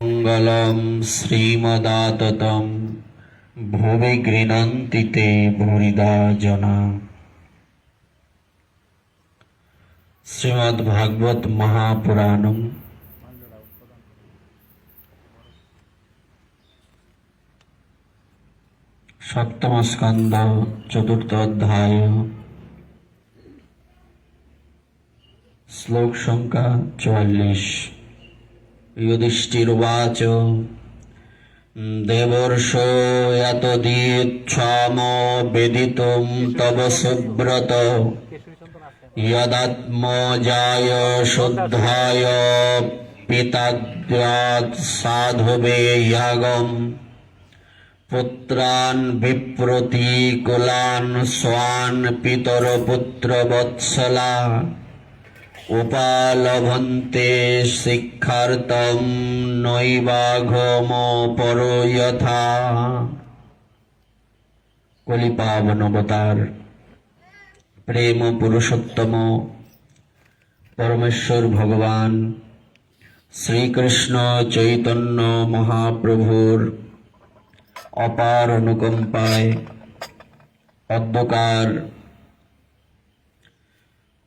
মঙ্গলম শ্রীমদাততম ভুবি গৃণন্তি তে ভূরিদা জনা। শ্রীমদ্ভাগবত মহাপুরাণম সপ্তম স্কন্ধ চতুর্থ অধ্যায় শ্লোক সংখ্যা 44। युधिष्ठिरुवाच देवर्षो यतोदीच्छामो वेदितुं तव सुब्रत यदात्मजाय शुद्धाय पिताद्यात् साधुवे यागम् पुत्रान् विप्रतिकुलान् स्वान् पितरपुत्रवत्सला उपालभन्ते शिक्षार्थं नैवाघमपरो यथा। कलिपावन अवतार प्रेम पुरुषोत्तम परमेश्वर भगवान श्रीकृष्ण चैतन्य महाप्रभुर अपार अनुकंपाय अद्यकार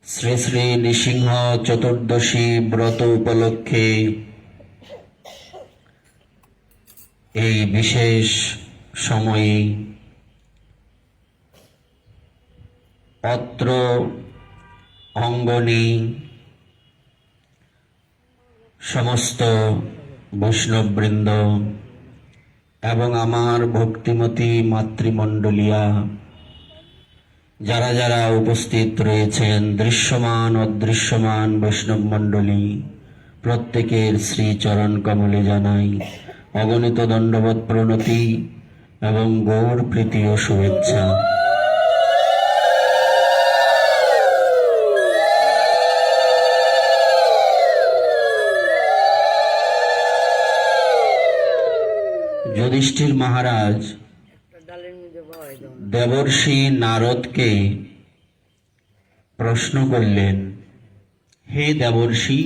শ্রী শ্রী নৃসিংহ চতুর্দশী ব্রত উপলক্ষে এই বিশেষ সময়ে অত্র অঙ্গনে সমস্ত বৈষ্ণববৃন্দ এবং আমার ভক্তিমতী মাতৃমণ্ডলীয়া যারা যারা উপস্থিত রয়েছেন, দৃশ্যমান অদৃশ্যমান বৈষ্ণব মণ্ডলী, প্রত্যেকের শ্রী চরণ কমলে জানাই অগণিত দণ্ডবৎ প্রণতি এবং গৌর প্রীতি ও শুভেচ্ছা। যুধিষ্ঠির মহারাজ দেবর্ষি নারদকে প্রশ্ন করলেন, হে দেবর্ষি,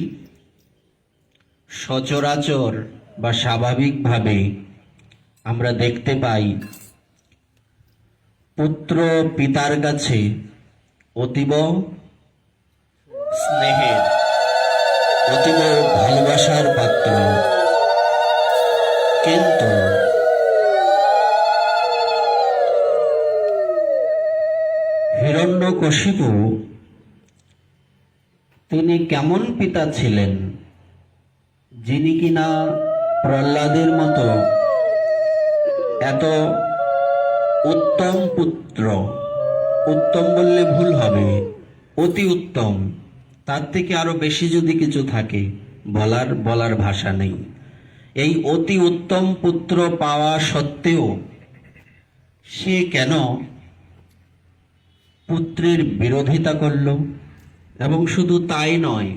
সচরাচর বা স্বাভাবিকভাবে আমরা দেখতে পাই পুত্র পিতার কাছে অতীব স্নেহের, অতীব ভালোবাসার পাত্র, কিন্তু হিরণ্যকশিপু তিনি কেমন পিতা ছিলেন যিনি কিনা প্রহ্লাদের মতো এত উত্তম পুত্র, উত্তম বললে ভুল হবে, অতি উত্তম, তার থেকে আরো বেশি যদি কিছু থাকে বলার ভাষা নেই, এই অতি উত্তম পুত্র পাওয়া সত্ত্বেও সে কেন পুত্রের বিরোধিতা করল? এবং শুধু তাই নয়,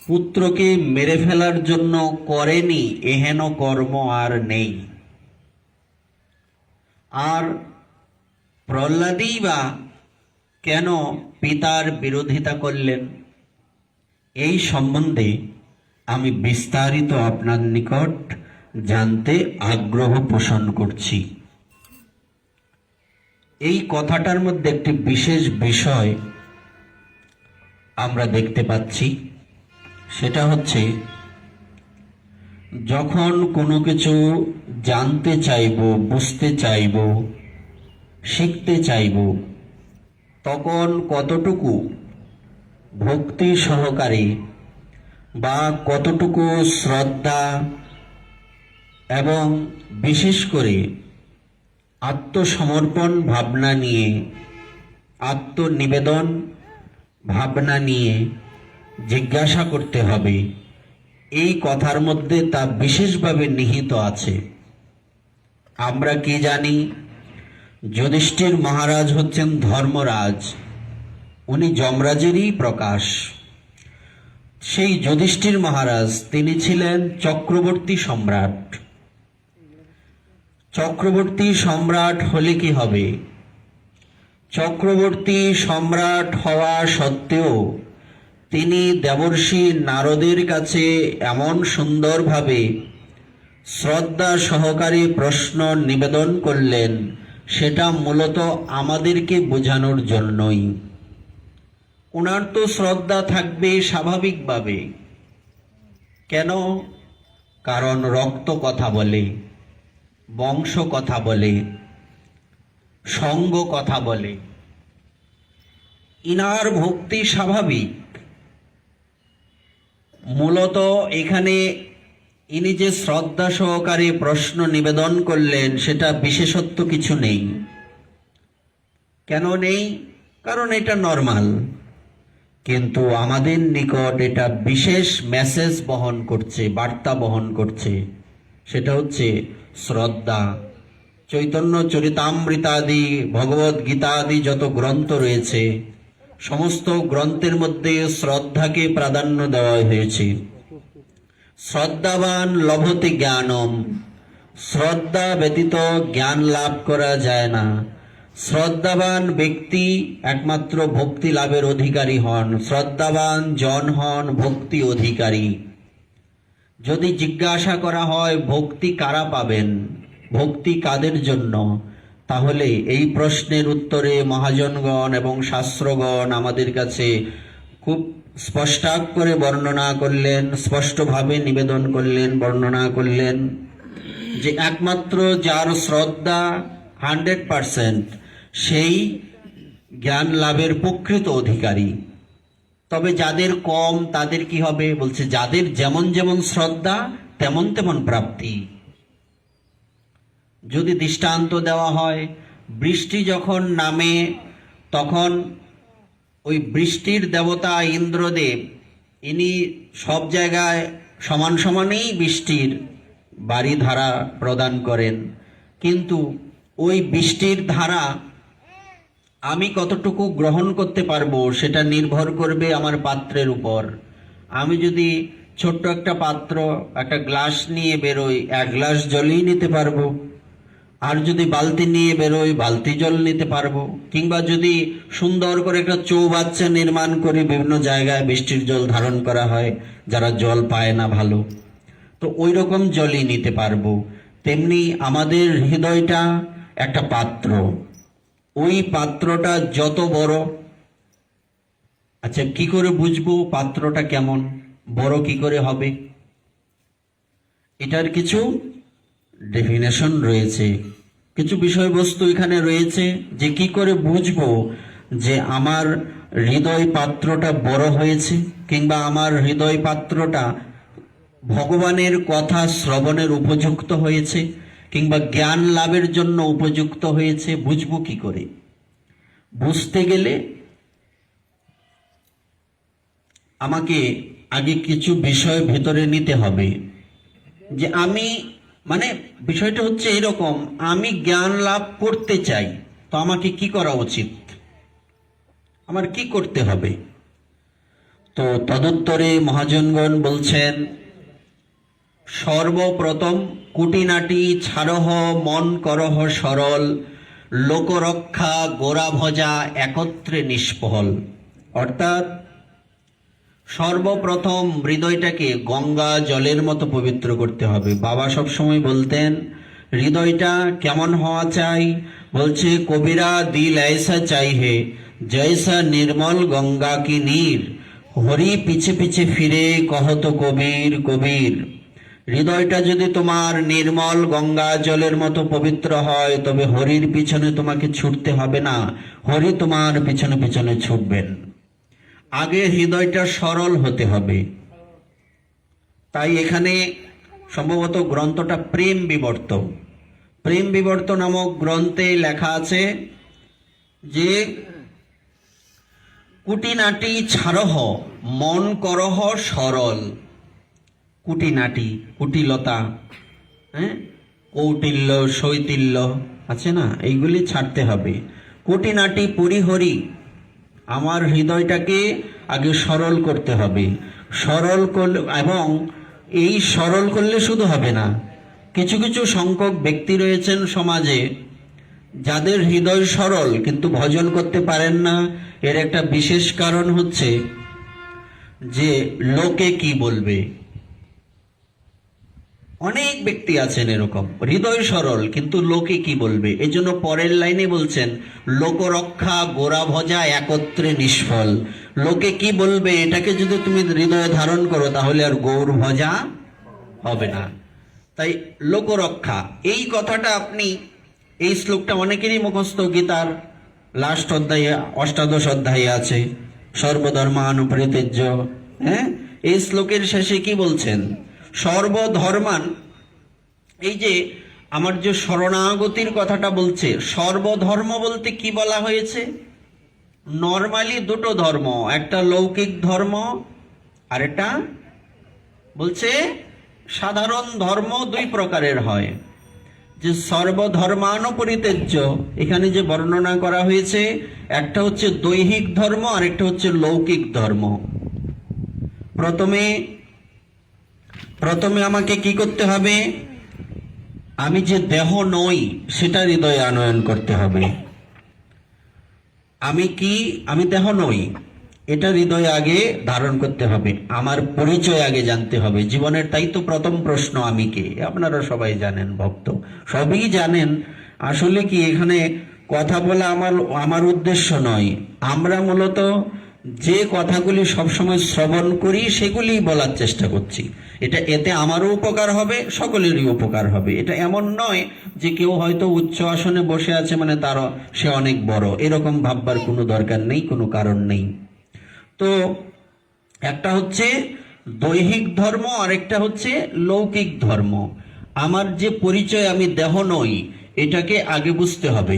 পুত্রকে মেরে ফেলার জন্য করেনি এহেন কর্ম আর নেই। আর প্রহ্লাদই বা কেন পিতার বিরোধিতা করলেন? এই সম্বন্ধে আমি বিস্তারিত আপনার নিকট জানতে আগ্রহ পোষণ করছি। এই কথাটার মধ্যে একটি বিশেষ বিষয় আমরা দেখতে পাচ্ছি, সেটা হচ্ছে যখন কোনো কিছু জানতে চাইব, বুঝতে চাইব, শিখতে চাইব, তখন কতটুকু ভক্তি সহকারে বা কতটুকু শ্রদ্ধা এবং বিশেষ করে আত্মসমর্পণ ভাবনা নিয়ে, আত্মনিবেদন ভাবনা নিয়ে জিজ্ঞাসা করতে হবে, এই কথার মধ্যে তা বিশেষভাবে নিহিত আছে। আমরা কি জানি, যুধিষ্ঠির মহারাজ হচ্ছেন ধর্মরাজ, উনি যমরাজেরই প্রকাশ। সেই যুধিষ্ঠির মহারাজ তিনি ছিলেন চক্রবর্তী সম্রাট। চক্রবর্তী সম্রাট হলে কি হবে? চক্রবর্তী সম্রাট হওয়া সত্ত্বেও তিনি দেবর্ষি নারদের কাছে এমন সুন্দরভাবে শ্রদ্ধা সহকারী প্রশ্ন নিবেদন করলেন, সেটা মূলত আমাদেরকে বোঝানোর জন্যই। ওনার তো শ্রদ্ধা থাকবে স্বাভাবিকভাবে। কেন? কারণ রক্ত কথা বলে, বংশ কথা বলে, সঙ্গ কথা বলে। ইনার ভক্তি স্বাভাবিক। মূলত এখানে ইনি যে শ্রদ্ধা সহকারে প্রশ্ন নিবেদন করলেন, সেটা বিশেষত্ব কিছু নেই। কেন নেই? কারণ এটা নরমাল। কিন্তু আমাদের নিকট এটা বিশেষ মেসেজ বহন করছে, বার্তা বহন করছে। সেটা হচ্ছে শ্রদ্ধা। চৈতন্য চরিতামৃতাদি, ভগবদ গীতা আদি যত গ্রন্থ রয়েছে, সমস্ত গ্রন্থের মধ্যে শ্রদ্ধাকে প্রাধান্য দেওয়া হয়েছে। শ্রদ্ধাবান লভতে জ্ঞানম। শ্রদ্ধা ব্যতীত জ্ঞান লাভ করা যায় না। শ্রদ্ধাবান ব্যক্তি একমাত্র ভক্তি লাভের অধিকারী হন। শ্রদ্ধাবান জন হন ভক্তি অধিকারী। যদি জিজ্ঞাসা করা হয় ভক্তি কারা পাবেন, ভক্তি কাদের জন্য, তাহলে এই প্রশ্নের উত্তরে মহাজনগণ এবং শাস্ত্রগণ আমাদের কাছে খুব স্পষ্টাক্ষরে বর্ণনা করলেন, স্পষ্টভাবে নিবেদন করলেন, বর্ণনা করলেন যে একমাত্র যার শ্রদ্ধা 100%, সেই জ্ঞান লাভের প্রকৃত অধিকারী। তবে যাদের কম তাদের কি হবে? বলছে যাদের যেমন যেমন শ্রদ্ধা তেমন তেমন প্রাপ্তি। যদি দৃষ্টান্ত দেওয়া হয়, বৃষ্টি যখন নামে তখন ওই বৃষ্টির দেবতা ইন্দ্রদেব, ইনি সব জায়গায় সমান সমানই বৃষ্টির বাড়ি ধারা প্রদান করেন। কিন্তু ওই বৃষ্টির ধারা আমি কতটুকু গ্রহণ করতে পারবো সেটা নির্ভর করবে আমার পাত্রের উপর। আমি যদি ছোট্ট একটা পাত্র, একটা গ্লাস নিয়ে বেরোই, 1 গ্লাস জলই নিতে পারবো। আর যদি বালতি নিয়ে বেরোই, বালতি জল নিতে পারবো। কিংবা যদি সুন্দর করে একটা চৌবাচ্চা নির্মাণ করে বিভিন্ন জায়গায় বৃষ্টির জল ধারণ করা হয়, যারা জল পায় না ভালো, তো ওই রকম জলই নিতে পারবো। তেমনি আমাদের হৃদয়টা একটা পাত্র। ওই পাত্রটা যত বড়, আচ্ছা কি করে বুঝবো পাত্রটা কেমন, বড় কি করে হবে? এটার কিছু ডেফিনেশন রয়েছে, কিছু বিষয়বস্তু এখানে রয়েছে যে কি করে বুঝবো যে আমার হৃদয় পাত্রটা বড় হয়েছে, কিংবা আমার হৃদয় পাত্রটা ভগবানের কথা শ্রবণের উপযুক্ত হয়েছে, কিংবা জ্ঞান লাভের জন্য উপযুক্ত হয়েছে। বুঝবো কি করে? বুঝতে গেলে আমাকে আগে কিছু বিষয় ভেতরে নিতে হবে। যে আমি, মানে বিষয়টা হচ্ছে এরকম, আমি জ্ঞান লাভ করতে চাই, তো আমাকে কি করা উচিত, আমার কি করতে হবে? তো তদুত্তরে মহাজনগণ বলছেন, সর্বপ্রথম কুটিনাটি ছাড়হ মন করহ সরল, লোকরক্ষা গোরা ভজা একত্রে নিষ্ফল। অর্থাৎ সর্বপ্রথম হৃদয়টাকে গঙ্গা জলের মতো পবিত্র করতে হবে। বাবা সবসময় বলতেন হৃদয়টা কেমন হওয়া চাই? বলছে কবিরা দিল ऐसा চাইহে জৈসা নির্মল গঙ্গা কি নীর, হরি পিছে পিছে ফিরে কহত কবির কবির। হৃদয়টা যদি তোমার নির্মল গঙ্গা জলের মতো পবিত্র হয়, তবে হরির পিছনে তোমাকে ছুটতে হবে না, হরি তোমার পিছনে পিছনে ছুটবেন। আগে হৃদয়টা সরল হতে হবে। তাই এখানে সম্ভবত গ্রন্থটা প্রেম বিবর্ত, প্রেম বিবর্ত নামক গ্রন্থে লেখা আছে যে কুটিনাটি ছাড়হ মন করহ সরল। কুটিনাটি, কুটিলতা, কৌটিল্য, শৈথিল্য আছে না, এইগুলি ছাড়তে হবে। কুটিনাটি পরিহরি, আমার হৃদয়টাকে আগে সরল করতে হবে। সরল করলে, এবং এই সরল করলে শুধু হবে না, কিছু কিছু সংখ্যক ব্যক্তি রয়েছেন সমাজে যাদের হৃদয় সরল কিন্তু ভজন করতে পারেন না। এর একটা বিশেষ কারণ হচ্ছে যে লোকে কি বলবে। অনেক ব্যক্তি আছেন এরকম হৃদয় সরল, কিন্তু লোকে কি বলবে, এজন্য পরের লাইনে বলছেন লোকরক্ষা গোরা ভজা একত্রে নিষ্ফল। লোকে কি বলবে এটাকে যদি তুমি হৃদয়ে ধারণ করো তাহলে আর গৌর ভজা হবে না। তাই লোকরক্ষা এই কথাটা আপনি, এই শ্লোকটা অনেকেরই মুখস্থ, গীতার লাস্ট অধ্যায়ে অষ্টাদশ অধ্যায়ে আছে, সর্বধর্মানুপরিত্যজ্য। হ্যাঁ, এই শ্লোকের শেষে কি বলছেন, সর্বধর্মান, এই যে আমার যে শরণাগতির কথাটা বলছে, সর্বধর্ম বলতে কি বলা হয়েছে, নর্মালি দুটো ধর্ম, একটা লৌকিক ধর্ম আর একটা বলছে সাধারণ ধর্ম, দুই প্রকারের হয়। যে সর্বধর্মানুপরিত্যজ্য এখানে যে বর্ণনা করা হয়েছে, একটা হচ্ছে দৈহিক ধর্ম আর একটা হচ্ছে লৌকিক ধর্ম। প্রথমে আমাকে কি করতে হবে, আমি যে দেহ নই সেটা হৃদয়ে আনয়ন করতে হবে। আমি দেহ নই, এটা হৃদয়ে আগে ধারণ করতে হবে। আমার পরিচয় আগে জানতে হবে জীবনের, তাই তো প্রথম প্রশ্ন আমি কে। আপনারা সবাই জানেন, ভক্ত সবই জানেন। আসলে কি এখানে কথা বলা আমার উদ্দেশ্য নয়। আমরা মূলত যে কথাগুলি সবসময় শ্রবণ করি সেগুলি বলার চেষ্টা করছি। এতে আমারও উপকার হবে, সকলেরই উপকার হবে। এটা এমন নয় যে কেউ হয়তো উচ্চ আসনে বসে আছে মানে সে অনেক বড়, এরকম ভাববার কোনো দরকার নেই, কোনো কারণ নেই। তো একটা হচ্ছে দৈহিক ধর্ম আর একটা হচ্ছে লৌকিক ধর্ম। আমার যে পরিচয় আমি দেহ নই, এটাকে আগে বুঝতে হবে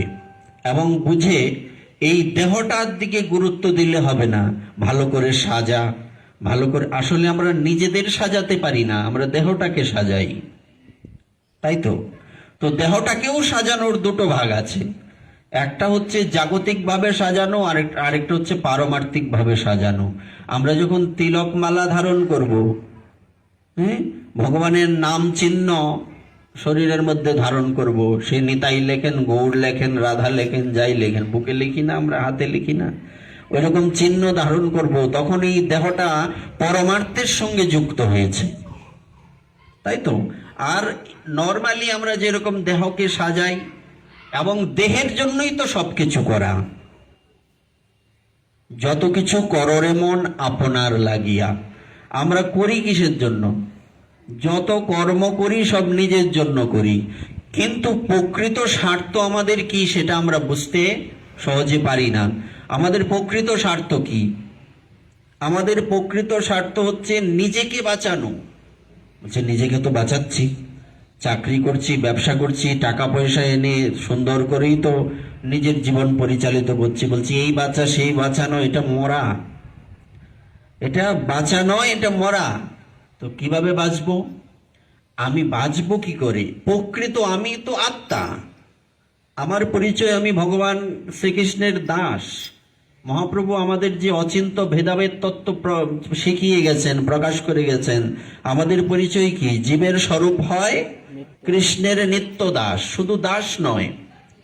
এবং বুঝে এই দেহটার দিকে গুরুত্ব দিলে হবে না। ভালো করে ভালো করে, আসলে আমরা নিজেদের সাজাতে পারি না, আমরা দেহটাকে সাজাই, তাই তো। তো দেহটাকেও সাজানোর দুটো ভাগ আছে, একটা হচ্ছে জাগতিক ভাবে সাজানো, আরেকটা হচ্ছে পারমার্থিক ভাবে সাজানো। আমরা যখন তিলক মালা ধারণ করব, হ্যাঁ, ভগবানের নাম চিহ্ন শরীরের মধ্যে ধারণ করব, সে নিতাই লেখেন, গৌর লেখেন, রাধা লেখেন, যাই লেখেন, বুকে লিখি না, আমরা হাতে লিখি না, ওইরকম চিহ্ন ধারণ করব, তখন এই দেহটা পরমার্থের সঙ্গে যুক্ত হয়েছে, তাই তো। আর নর্মালি আমরা যেরকম দেহকে সাজাই, এবং দেহের জন্যই তো সবকিছু করা, যত কিছু কররে মন আপনার লাগিয়া। আমরা করি কিসের জন্য, যত কর্ম করি সব নিজের জন্য করি, কিন্তু প্রকৃত স্বার্থ আমাদের কি সেটা আমরা বুঝতে সহজে পারি না। আমাদের প্রকৃত স্বার্থ কি, আমাদের প্রকৃত স্বার্থ হচ্ছে নিজেকে বাঁচানো। বলছে নিজেকে তো বাঁচাচ্ছি, চাকরি করছি, ব্যবসা করছি, টাকা পয়সা এনে সুন্দর করেই তো নিজের জীবন পরিচালিত করছি। বলছি এই বাঁচা সেই বাঁচানো, এটা মরা, এটা বাঁচানো, এটা মরা। তো কিভাবে বাঁচবো, আমি বাঁচবো কি করে? প্রকৃত আমি তো আত্মা, আমার পরিচয় আমি ভগবান শ্রীকৃষ্ণের দাস। মহাপ্রভু আমাদের যে অচিন্ত ভেদাভেদ তত্ত্ব শিখিয়ে গেছেন, প্রকাশ করে গেছেন, আমাদের পরিচয় কি, জীবের স্বরূপ হয় কৃষ্ণের নিত্য দাস। শুধু দাস নয়,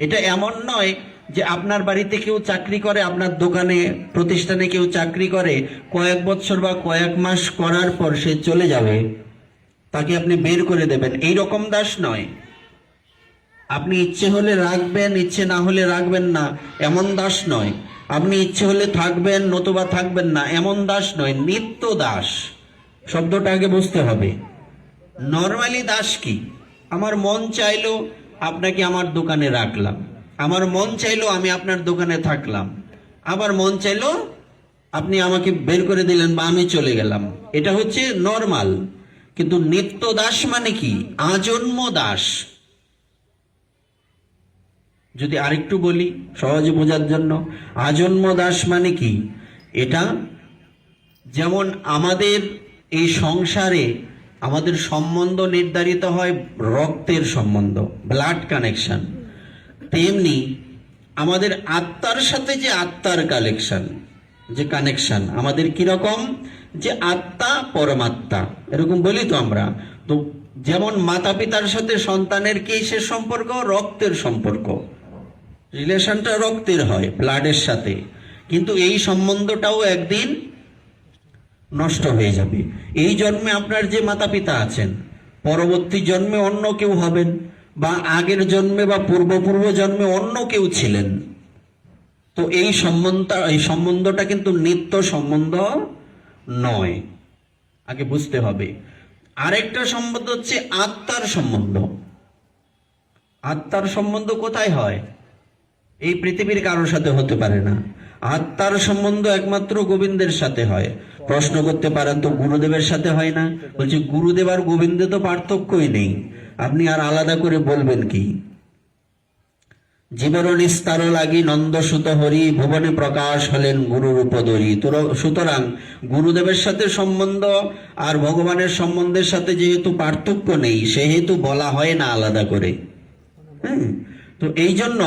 এটা এমন নয় যে আপনার বাড়িতে কেউ চাকরি করে, আপনার দোকানে প্রতিষ্ঠানে কেউ চাকরি করে, কয়েক বছর বা কয়েক মাস করার পর সে চলে যাবে, তাকে আপনি বের করে দেবেন, এই রকম দাস নয়। আপনি ইচ্ছে হলে রাখবেন, ইচ্ছে না হলে রাখবেন না, এমন দাস নয়। আপনি ইচ্ছে হলে থাকবেন, নতুবা থাকবেন না, এমন দাস নয়। নিত্য দাস শব্দটা আগে বুঝতে হবে। নর্মালি দাস কি, আমার মন চাইলো আপনাকে আমার দোকানে রাখলাম, আমার মন চাইলো আমি আপনার দোকানে থাকলাম, আবার মন চাইলো আপনি আমাকে বের করে দিলেন বা আমি চলে গেলাম, এটা হচ্ছে নর্মাল। কিন্তু নিত্য দাস মানে কি, আজন্ম দাস। যদি আরেকটু বলি সহজে বোঝার জন্য, আজন্ম দাস মানে কি, এটা যেমন আমাদের এই সংসারে আমাদের সম্বন্ধ নির্ধারিত হয় রক্তের সম্বন্ধ, ব্লাড কানেকশন, তেমনি আমাদের আত্মার সাথে যে আত্মার কানেকশন আমাদের কিরকম, যে আত্মা পরমাত্মা, এরকম বলি তো আমরা। তো যেমন মাতা পিতার সাথে সন্তানের কিসের সম্পর্ক, রক্তের সম্পর্ক, রিলেশনটা রক্তের হয়, ব্লাডের সাথে, কিন্তু এই সম্বন্ধটাও একদিন নষ্ট হয়ে যাবে। এই জন্মে আপনার যে মাতা পিতা আছেন পরবর্তী জন্মে অন্য কেউ হবেন, বা আগের জন্মে বা পূর্ব জন্মে অন্য কেউ ছিলেন। তো এই সম্বন্ধটা কিন্তু নিত্য সম্বন্ধ নয়, আগে বুঝতে হবে। আরেকটা সম্বন্ধ হচ্ছে আত্মার সম্বন্ধ। আত্মার সম্বন্ধ কোথায় হয়? এই পৃথিবীর কারোর সাথে হতে পারে না। আত্মার সম্বন্ধ একমাত্র গোবিন্দের সাথে হয়। প্রশ্ন করতে পারেন, তো গুরুদেবের সাথে হয় না? বলছি, গুরুদেব আর গোবিন্দে তো পার্থক্যই নেই, আপনি আর আলাদা করে বলবেন কি? জীবের নিস্তার লাগি নন্দসুত হরি, ভুবনে প্রকাশ হলেন গুরুর উপদরি। সুতরাং গুরুদেবের সাথে সম্বন্ধ আর ভগবানের সম্বন্ধের সাথে যেহেতু পার্থক্য নেই, সেহেতু বলা হয় না আলাদা করে। তো এই জন্য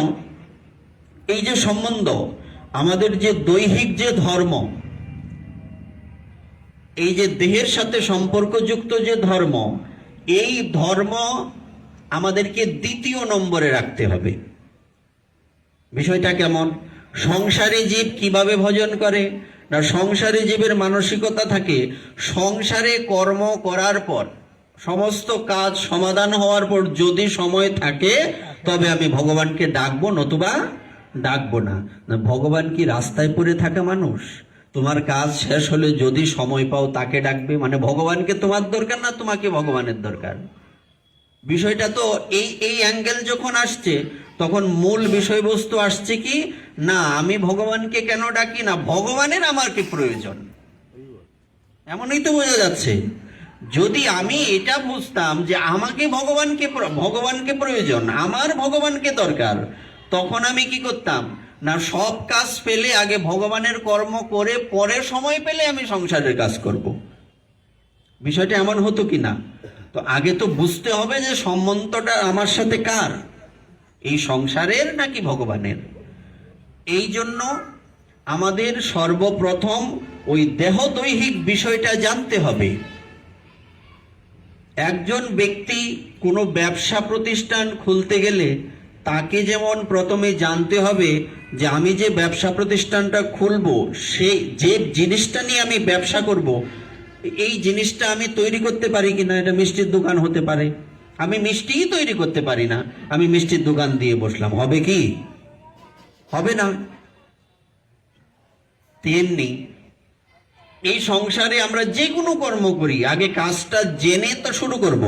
এই যে সম্বন্ধ, আমাদের যে দৈহিক যে ধর্ম, এই যে দেহের সাথে সম্পর্কযুক্ত যে ধর্ম, এই ধর্ম আমাদেরকে দ্বিতীয় নম্বরে রাখতে হবে। বিষয়টা কেমন? সংসারী জীব কিভাবে ভজন করে না, সংসারী জীবের মানসিকতা থাকে, সংসারে কর্ম করার পর, সমস্ত কাজ সমাধান হওয়ার পর যদি সময় থাকে তবে আমি ভগবানকে ডাকবো, নতুবা ডাকবো না। ভগবান কি রাস্তায় পড়ে থাকা মানুষ? তোমার কাজ শেষ হলে যদি সময় পাও তাকে ডাকবে, মানে ভগবানকে তোমার দরকার না তোমাকে ভগবানের দরকার? বিষয়টা তো এই অ্যাঙ্গেল যখন আসছে, তখন মূল বিষয়বস্তু আসছে কি না, আমি ভগবানকে কেন ডাকি না, ভগবানের আমার কি প্রয়োজন? এমনই তো বোঝা যাচ্ছে। যদি আমি এটা বুঝতাম যে আমাকে ভগবানকে প্রয়োজন, আমার ভগবানকে দরকার, তখন আমি কি করতাম না, সব কাজ ফেলে আগে ভগবানের কর্ম করে পরে সময় পেলে আমি সংসারের কাজ করব। বিষয়টা এমন হতো কি না? তো আগে তো বুঝতে হবে যে সম্বন্ধটা আমার সাথে কার, এই সংসারের নাকি ভগবানের। এই জন্য আমাদের সর্বপ্রথম ওই দেহ দৈহিক বিষয়টা জানতে হবে। একজন ব্যক্তি কোনো ব্যবসা প্রতিষ্ঠান খুলতে গেলে তাকে যেমন প্রথমে জানতে হবে যে আমি যে ব্যবসা প্রতিষ্ঠানটা খুলবো, সেই যে জিনিসটা নিয়ে আমি ব্যবসা করব, এই জিনিসটা আমি তৈরি করতে পারি কিনা। এটা মিষ্টির দোকান হতে পারে, আমি মিষ্টিই তৈরি করতে পারি না, আমি মিষ্টির দোকান দিয়ে বসলাম, হবে কি? হবে না। তেমনি এই সংসারে আমরা যে কোনো কর্ম করি, আগে কাজটা জেনে তো শুরু করব,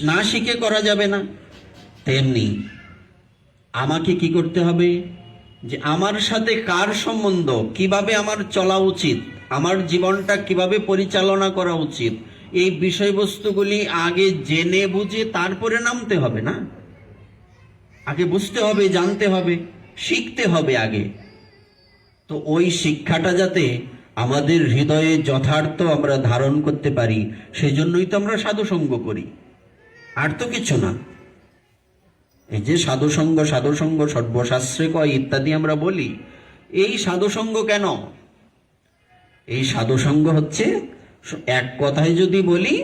না শিখে করা যাবে না। তেমনি আমাকে কি করতে হবে, যে আমার সাথে কার সম্বন্ধ, কিভাবে আমার চলা উচিত, আমার জীবনটা কিভাবে পরিচালনা করা উচিত, এই বিষয়বস্তুগুলি আগে জেনে বুঝে তারপরে নামতে হবে না? আগে বুঝতে হবে, জানতে হবে, শিখতে হবে আগে। তো ওই শিক্ষাটা যাতে আমাদের হৃদয়ে যথার্থ আমরা ধারণ করতে পারি, সেজন্যই তো আমরা সাধুসঙ্গ করি, আর তো কিছু না। এই যে সাধুসঙ্গ সর্বশাস্ত্রে কয় ইত্যাদি আমরা বলি, এই সাধুসঙ্গ কেন? এই সাধুসঙ্গ হচ্ছে, এক কথায় যদি বলি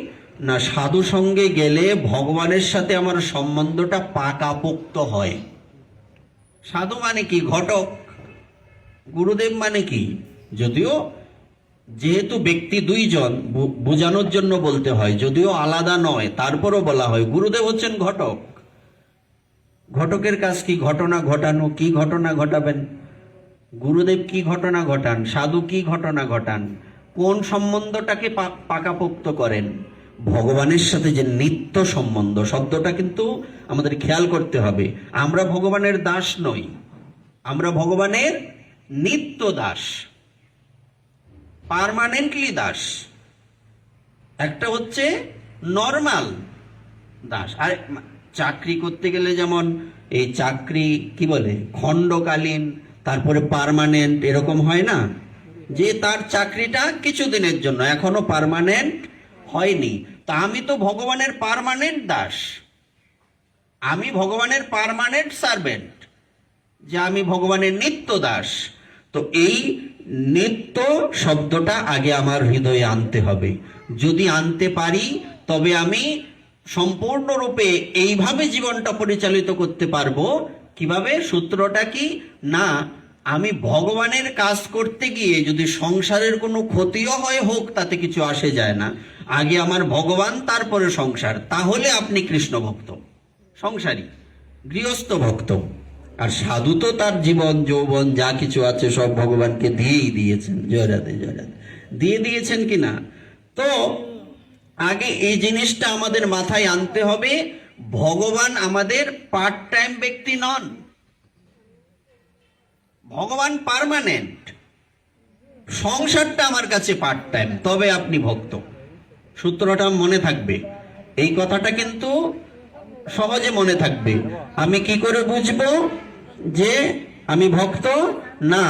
না, সাধুসঙ্গে গেলে ভগবানের সাথে আমার সম্বন্ধটা পাকাপোক্ত হয়। সাধু মানে কি? ঘটক। গুরুদেব মানে কি? যদিও যেহেতু ব্যক্তি দুইজন, বোঝানোর জন্য বলতে হয়, যদিও আলাদা নয়, তারপরও বলা হয় গুরুদেব হচ্ছেন ঘটক। ঘটকের কাজ কি? ঘটনা ঘটানো। কি ঘটনা ঘটাবেন? গুরুদেব কি ঘটনা ঘটান? সাধু কি ঘটনা ঘটান? কোন সম্বন্ধটাকে পাকাপোক্ত করেন? ভগবানের সাথে যে নিত্য সম্বন্ধ, শব্দটা কিন্তু আমাদের খেয়াল করতে হবে। আমরা ভগবানের দাস নই, আমরা ভগবানের নিত্য দাস, পার্মানেন্টলি দাস। একটা হচ্ছে নরমাল দাস, আর চাকরি করতে গেলে যেমন এই চাকরি কি বলে, খণ্ডকালীন, তারপরে পার্মানেন্ট, এরকম হয় না, যে তার চাকরিটা কিছুদিনের জন্য, এখনো পার্মানেন্ট হয়নি। তা আমি তো ভগবানের পার্মানেন্ট দাস, আমি ভগবানের পার্মানেন্ট সার্ভেন্ট, যে আমি ভগবানের নিত্য দাস। তো এই নিত্য শব্দটা আগে আমার হৃদয়ে আনতে হবে। যদি আনতে পারি তবে আমি সম্পূর্ণরূপে এইভাবে জীবনটা পরিচালিত করতে পারবো। কিভাবে? সূত্রটা কি না, আমি ভগবানের কাজ করতে গিয়ে যদি সংসারের কোনো ক্ষতিও হয় হোক, তাতে কিছু আসে যায় না। আগে আমার ভগবান, তারপরে সংসার, তাহলে আপনি কৃষ্ণ ভক্ত, সংসারী, গৃহস্থ ভক্ত। আর সাধু তো তার জীবন যৌবন যা কিছু আছে সব ভগবানকে দিয়েই দিয়েছেন। জয় রাধে, জয় রাধে, দিয়ে দিয়েছেন কিনা? তো আগে এই জিনিসটা আমাদের মাথায় আনতে হবে, ভগবান আমাদের পার্ট টাইম ব্যক্তি নন, ভগবান পার্মানেন্ট। সংসারটা আমার কাছে পার্ট টাইম, তবে আপনি ভক্ত। সূত্রটা মনে থাকবে, এই কথাটা কিন্তু সহজে মনে থাকবে। আমি কি করে বুঝবো যে আমি ভক্ত? না,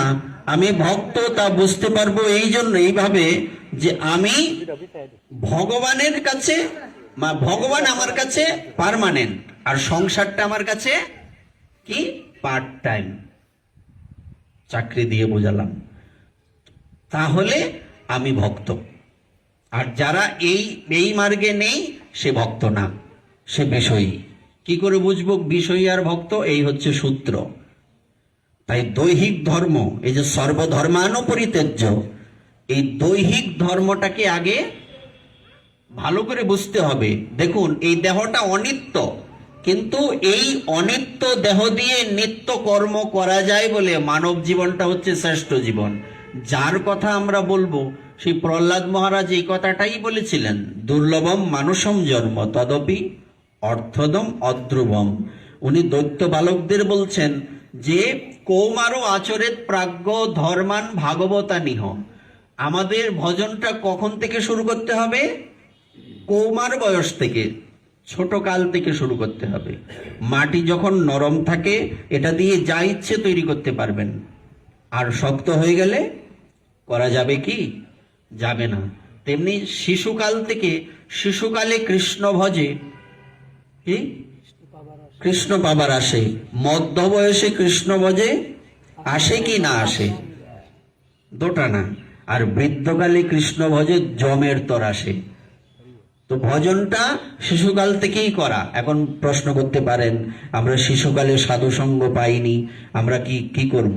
আমি ভক্ত তা বুঝতে পারবো এই জন্য, এইভাবে যে আমি ভগবানের কাছে, ভগবান আমার কাছে পার্মানেন্ট, আর সংসারটা আমার কাছে কি পার্ট টাইম, চাকরি দিয়ে বোঝালাম, তাহলে আমি ভক্ত। আর যারা এই মার্গে নেই সে ভক্ত না, সে বিষয়ী। কি করে বুঝবো বিষয়ী আর ভক্ত? এই হচ্ছে সূত্র। তাই দৈহিক ধর্ম, এই যে সর্বধর্মানুপরিত্যাজ্য, এই দৈহিক ধর্মটাকে আগে ভালো করে বুঝতে হবে। দেখুন, এই দেহটা অনিত্য, কিন্তু এই অনিত্য দেহ দিয়ে নিত্য কর্ম করা যায় বলে মানব জীবনটা হচ্ছে শ্রেষ্ঠ জীবন। যার কথা আমরা বলবো সেই প্রহ্লাদ মহারাজ এই কথাটাই বলেছিলেন, দুর্লভম মানুষম জন্ম তদপি অর্থদম অদ্রুবম। উনি দৈত্য বালকদের বলছেন যে কৌমারো আচরেত প্রাজ্ঞ ধর্মান ভাগবতা নিহ। আমাদের ভজনটা কখন থেকে শুরু করতে হবে? কৌমার বয়স থেকে, ছোট কাল থেকে শুরু করতে হবে। মাটি যখন নরম থাকে এটা দিয়ে যা ইচ্ছে তৈরি করতে পারবেন, আর শক্ত হয়ে গেলে করা যাবে কি? যাবে না। তেমনি শিশুকাল থেকে, শিশুকালে কৃষ্ণ ভজে, কি কৃষ্ণ পাবার আসে, মধ্য বয়সে কৃষ্ণ ভজে আসে কি না আসে? দুটা না। আর বৃদ্ধকালে কৃষ্ণ ভজে জমের তর আসে। তো ভজনটা শিশুকাল থেকেই করা। এখন প্রশ্ন করতে পারেন, আমরা শিশুকালে সাধু সঙ্গ পাইনি, আমরা কি করব?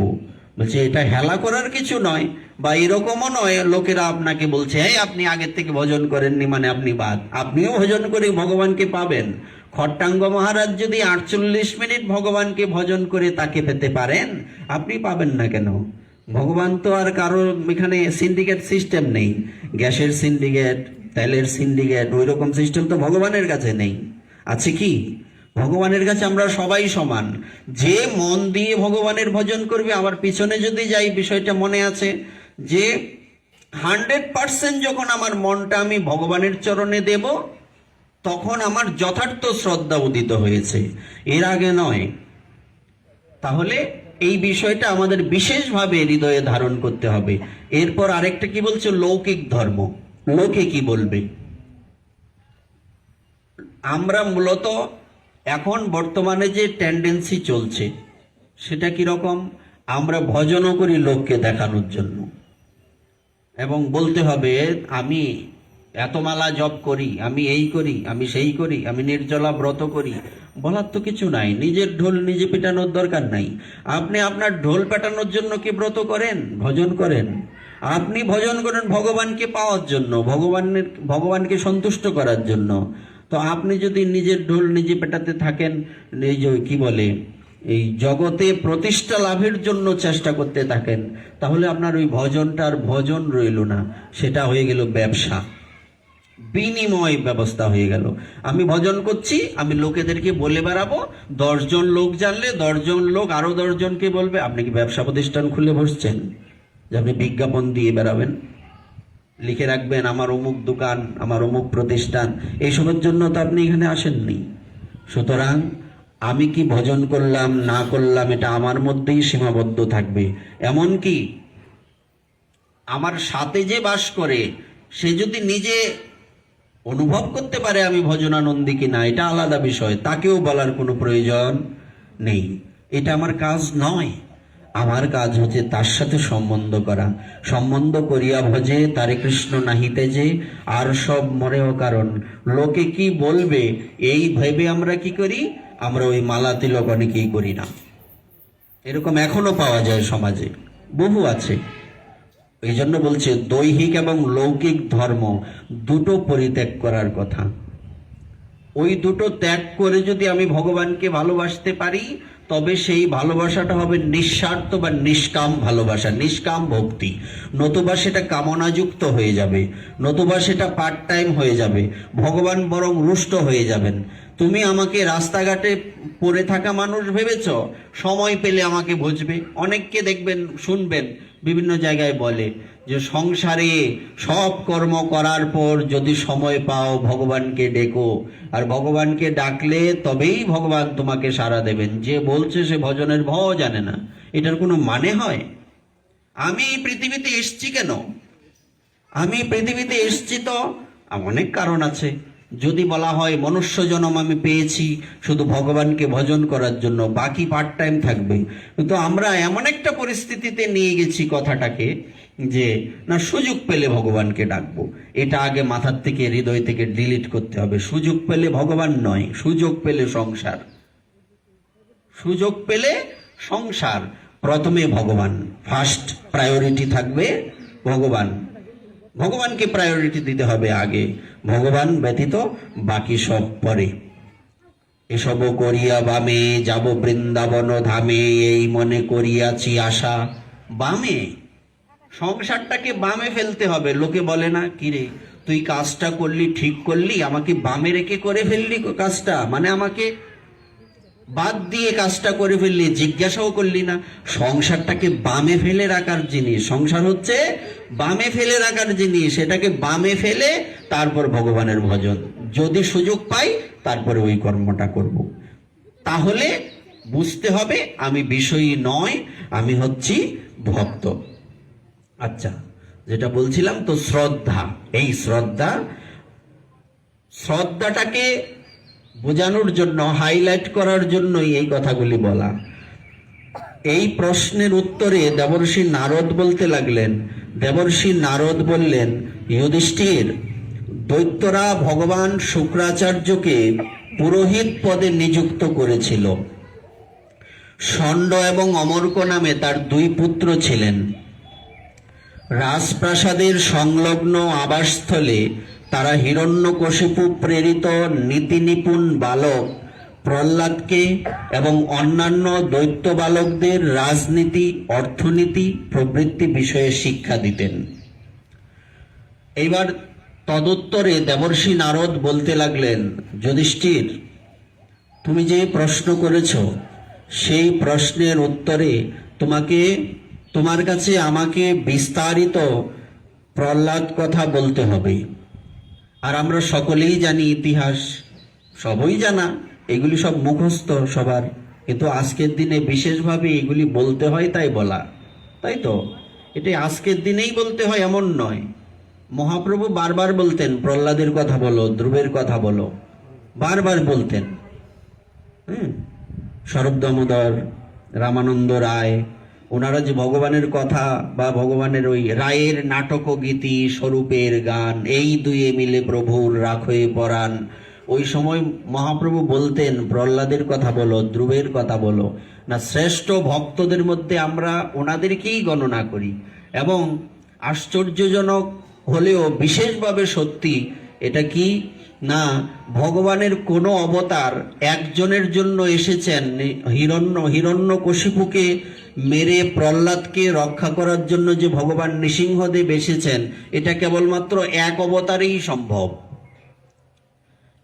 বলছে এটা হেলা করার কিছু নয়, বা এরকমও নয় লোকেরা আপনাকে বলছে এই আপনি আগের থেকে ভজন করেননি মানে আপনি বাদ। আপনিও ভজন করে ভগবানকে পাবেন। খট্টাঙ্গ মহারাজ যদি 48 মিনিট ভগবানকে ভজন করে তাকে পেতে পারেন, আপনি পাবেন না কেন? ভগবান তো আর কারো এখানে সিন্ডিকেট সিস্টেম নেই, গ্যাসের সিন্ডিকেট, তেলের সিন্ডিকেট, ওই রকম সিস্টেম তো ভগবানের কাছে নেই। আছে কি? ভগবানের কাছে আমরা সবাই সমান। যে মন দিয়ে ভগবানের ভজন করবে, আমার পিছনে যদি যাই বিষয়টা মনে আছে যে 100% যখন আমার মনটা আমি ভগবানের চরণে দেব, তখন আমার যথার্থ শ্রদ্ধা উদিত হয়েছে, এর আগে নয়। তাহলে এই বিষয়টা আমাদের বিশেষভাবে হৃদয়ে ধারণ করতে হবে। এরপর আরেকটা কি বলছে? লৌকিক ধর্ম। লোকে কি বলবে? আমরা মূলত এখন বর্তমানে যে টেন্ডেন্সি চলছে সেটা কিরকম? আমরা ভজনও করি লোককে দেখানোর জন্য, এবং বলতে হবে আমি এত মালা জপ করি, আমি এই করি, আমি সেই করি, আমি নির্জলা ব্রত করি। বলার তো কিছু নাই, নিজের ঢোল নিজে পেটানোর দরকার নাই। আপনি আপনার ঢোল পেটানোর জন্য কি ব্রত করেন? ভজন করেন। আপনি ভজন করেন ভগবানকে পাওয়ার জন্য, ভগবানকে সন্তুষ্ট করার জন্য। তো আপনি যদি নিজের ঢোল নিজে পেটাতে থাকেন, এই যে কি বলে এই জগতে প্রতিষ্ঠা লাভের জন্য চেষ্টা করতে থাকেন, তাহলে আপনার ওই ভজনটা আর ভজন রইল না, সেটা হয়ে গেল ব্যবসা, বিনিময় ব্যবস্থা হয়ে গেল। আমি ভজন করছি, আমি লোকেদেরকে বলে বেড়াবো, 10 জন লোক জানলে 10 জন লোক আরো 10 জনকে বলবে। আপনি কি ব্যবসা প্রতিষ্ঠান খুলে বসছেন যে আপনি বিজ্ঞাপন দিয়ে বেড়াবেন? লিখে রাখবেন আমার অমুক দোকান, আমার অমুক প্রতিষ্ঠান, এইসবের জন্য তো আপনি এখানে আসেননি। সুতরাং আমি কি ভজন করলাম না করলাম এটা আমার মধ্যেই সীমাবদ্ধ থাকবে। এমনকি আমার সাথে যে বাস করে সে যদি নিজে অনুভব করতে পারে আমি ভজনানন্দী কিনা, এটা আলাদা বিষয়, তাকেও বলার কোনো প্রয়োজন নেই। এটা আমার কাজ নয়। আমার কাজ হচ্ছে তার সাথে সম্বন্ধ করা। সম্বন্ধ করিয়া ভজে তারে কৃষ্ণ নাহিতে যে, আর সব মরেও কারণ। লোকে কি বলবে এই ভেবে আমরা কি করি? আমরা ওই মালা তিলক অনেকেই করি না। এরকম এখনো পাওয়া যায় সমাজে, বহু আছে। এই জন্য বলছে দৈহিক এবং লৌকিক ধর্ম দুটো পরিত্যাগ করার কথা। ওই দুটো ত্যাগ করে যদি আমি ভগবানকে ভালোবাসতে পারি, তবে সেই ভালোবাসাটা হবে নিঃস্বার্থ বা নিষ্কাম ভালোবাসা, নিষ্কাম ভক্তি। নতুবা সেটা কামনাযুক্ত হয়ে যাবে, নতুবা সেটা পার্ট টাইম হয়ে যাবে, ভগবান বরং রুষ্ট হয়ে যাবেন। তুমি আমাকে রাস্তাঘাটে পড়ে থাকা মানুষ ভেবেছ, সময় পেলে আমাকে বুঝবে। অনেককে দেখবেন, শুনবেন বিভিন্ন জায়গায় বলে যে সংসারে সব কর্ম করার পর যদি সময় পাও ভগবানকে ডেকো, আর ভগবানকে ডাকলে তবেই ভগবান তোমাকে সাড়া দেবেন। যে বলছে সে ভজনের ভ জানে না। এটার কোনো মানে হয়? আমি এই পৃথিবীতে এসছি কেন? আমি পৃথিবীতে এসছি তো অনেক কারণ আছে। যদি বলা হয় মনুষ্য জন্ম আমি পেয়েছি শুধু ভগবানকে ভজন করার জন্য, বাকি পার্ট টাইম থাকবে। কিন্তু আমরা এমন একটা পরিস্থিতিতে নিয়ে গেছি কথাটাকে যে না, সুযোগ পেলে ভগবানকে ডাকবো। এটা আগে মাথার থেকে, হৃদয় থেকে ডিলিট করতে হবে। সুযোগ পেলে ভগবান নয়, সুযোগ পেলে সংসার। সুযোগ পেলে সংসার, প্রথমে ভগবান, ফার্স্ট প্রায়োরিটি থাকবে ভগবান। ভগবানকে প্রায়োরিটি দিতে হবে আগে, ভগবান ব্যতীত বাকি সব পরে। এসব করিয়া বামে যাব বৃন্দাবন ধামে, এই মনে করিয়াছি আশা। বামে, সংসারটাকে বামে ফেলতে হবে। লোকে বলে না, কিরে তুই কাজটা করলি, ঠিক করলি, আমাকে বামে রেখে করে ফেললি কাজটা, মানে আমাকে বাদ দিয়ে কাজটা করে ফেললি, জিজ্ঞাসাও করলি না। সংসারটাকে বামে ফেলে রাখার জিনিস, সংসার হচ্ছে বামে ফেলে রাখার জিনিস। এটাকে বামে ফেলে তারপর ভগবানের ভজন, যদি সুযোগ পাই তারপরে ওই কর্মটা করব। তাহলে বুঝতে হবে আমি বিষয়ী নয়, আমি হচ্ছি ভক্ত। আচ্ছা, যেটা বলছিলাম তো, শ্রদ্ধা। এই শ্রদ্ধাটাকে বোঝানোর জন্য, হাইলাইট করার জন্যই এই কথাগুলি বলা। এই প্রশ্নের উত্তরে দেবর্ষি নারদ বলতে লাগলেন, দেবর্ষি নারদ বললেন, যুধিষ্ঠির, দৈত্যরা ভগবান শুক্রাচার্যকে পুরোহিত পদে নিযুক্ত করেছিল। ষণ্ড এবং অমর্ক নামে তার দুই পুত্র ছিলেন। রাজপ্রাসাদের সংলগ্ন আবাসস্থলে তারা হিরণ্যকশিপু প্রেরিত নীতি নিপুণ বালক প্রহ্লাদকে এবং অন্যান্য দৈত্য বালকদের রাজনীতি, অর্থনীতি প্রভৃতি বিষয়ে শিক্ষা দিতেন। এইবার তদুত্তরে দেবর্ষি নারদ বলতে লাগলেন, যুধিষ্ঠির, তুমি যে প্রশ্ন করেছ সেই প্রশ্নের উত্তরে তোমার কাছে আমাকে বিস্তারিত প্রহ্লাদ কথা বলতে হবে। আর আমরা সকলেই জানি ইতিহাস, সবই জানা, এগুলি সব মুখস্থ সবার, কিন্তু আজকের দিনে বিশেষভাবে এগুলি বলতে হয় তাই বলা, তাই তো? এটা আজকের দিনেই বলতে হয় এমন নয়। মহাপ্রভু বারবার বলতেন, প্রহ্লাদের কথা বলো, ধ্রুবের কথা বলো, বারবার বলতেন। শরৎ দামোদর, রামানন্দ রায়, ওনারা যে ভগবানের কথা বা ভগবানের ওই রায়ের নাটক গীতি, স্বরূপের গান, এই দুয়ে মিলে প্রভুর রাখয়ে পরাণ, ওই সময় মহাপ্রভু বলতেন প্রহ্লাদের কথা বলো, ধ্রুবের কথা বলো। না, শ্রেষ্ঠ ভক্তদের মধ্যে আমরা ওনাদেরকেই গণনা করি। এবং আশ্চর্যজনক হলেও বিশেষভাবে সত্যি, এটা কি না, ভগবানের কোনো অবতার একজনের জন্য এসেছেন, হিরণ্যকশিপুকে মেরে প্রহ্লাদকে রক্ষা করার জন্য যে ভগবান নৃসিংহদেব এসেছেন, এটা কেবলমাত্র এক অবতারেই সম্ভব।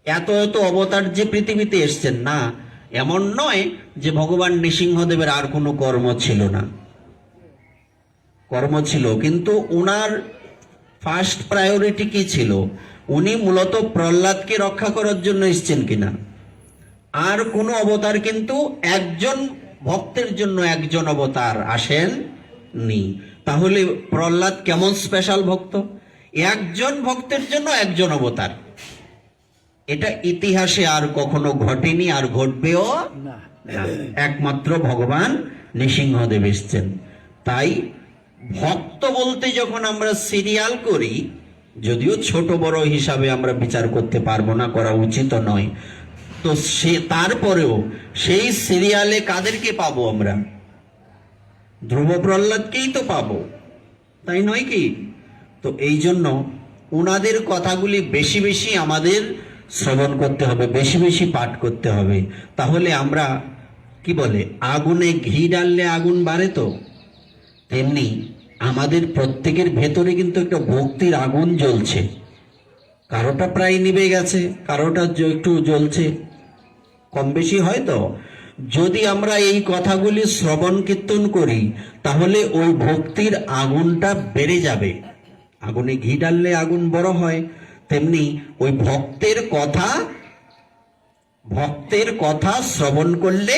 এত এত অবতার যে পৃথিবীতে এসছেন, না, এমন নয় যে ভগবান নৃসিংহদেবের আর কোনো কর্ম ছিল না, কর্ম ছিল, কিন্তু উনার ফার্স্ট প্রায়োরিটি কি ছিল? উনি মূলত প্রহ্লাদকে রক্ষা করার জন্য এসছেন কিনা। আর কোনো অবতার কিন্তু একজন ভক্তের জন্য একজন অবতার আসেন নি। তাহলে প্রহ্লাদ কেমন স্পেশাল ভক্ত? একজন ভক্তের জন্য একজন অবতার। এটা ইতিহাসে আর কখনো ঘটেনি, আর ঘটবেও না। একমাত্র ভগবান নৃসিংহদেব এসছেন। তাই ভক্ত বলতে যখন আমরা সিরিয়াল করি, যদিও ছোট বড় হিসাবে আমরা বিচার করতে পারবো না, করা উচিত নয়, তো তারপরেও সেই সিরিয়ালে কাদেরকে পাবো আমরা? ধ্রুব প্রহ্লাদকেই তো পাবো। তাই নয় কি? তো এই জন্য ওনাদের কথাগুলি বেশি বেশি আমাদের শ্রবণ করতে হবে, বেশি বেশি পাঠ করতে হবে। তাহলে আমরা কি বলে, আগুনে ঘি ডাললে আগুন বাড়ে, তো তেমনি আমাদের প্রত্যেকের ভেতরে কিন্তু একটা ভক্তির আগুন জ্বলছে। কারোটা প্রায় নিভে গেছে, কারোটা একটু জ্বলছে, কম বেশি হয়। তো যদি আমরা এই কথাগুলি শ্রবণ কীর্তন করি, তাহলে ওই ভক্তির আগুনটা বেড়ে যাবে। আগুনে ঘি ডাললে আগুন বড় হয়, তেমনি ওই ভক্তের কথা শ্রবণ করলে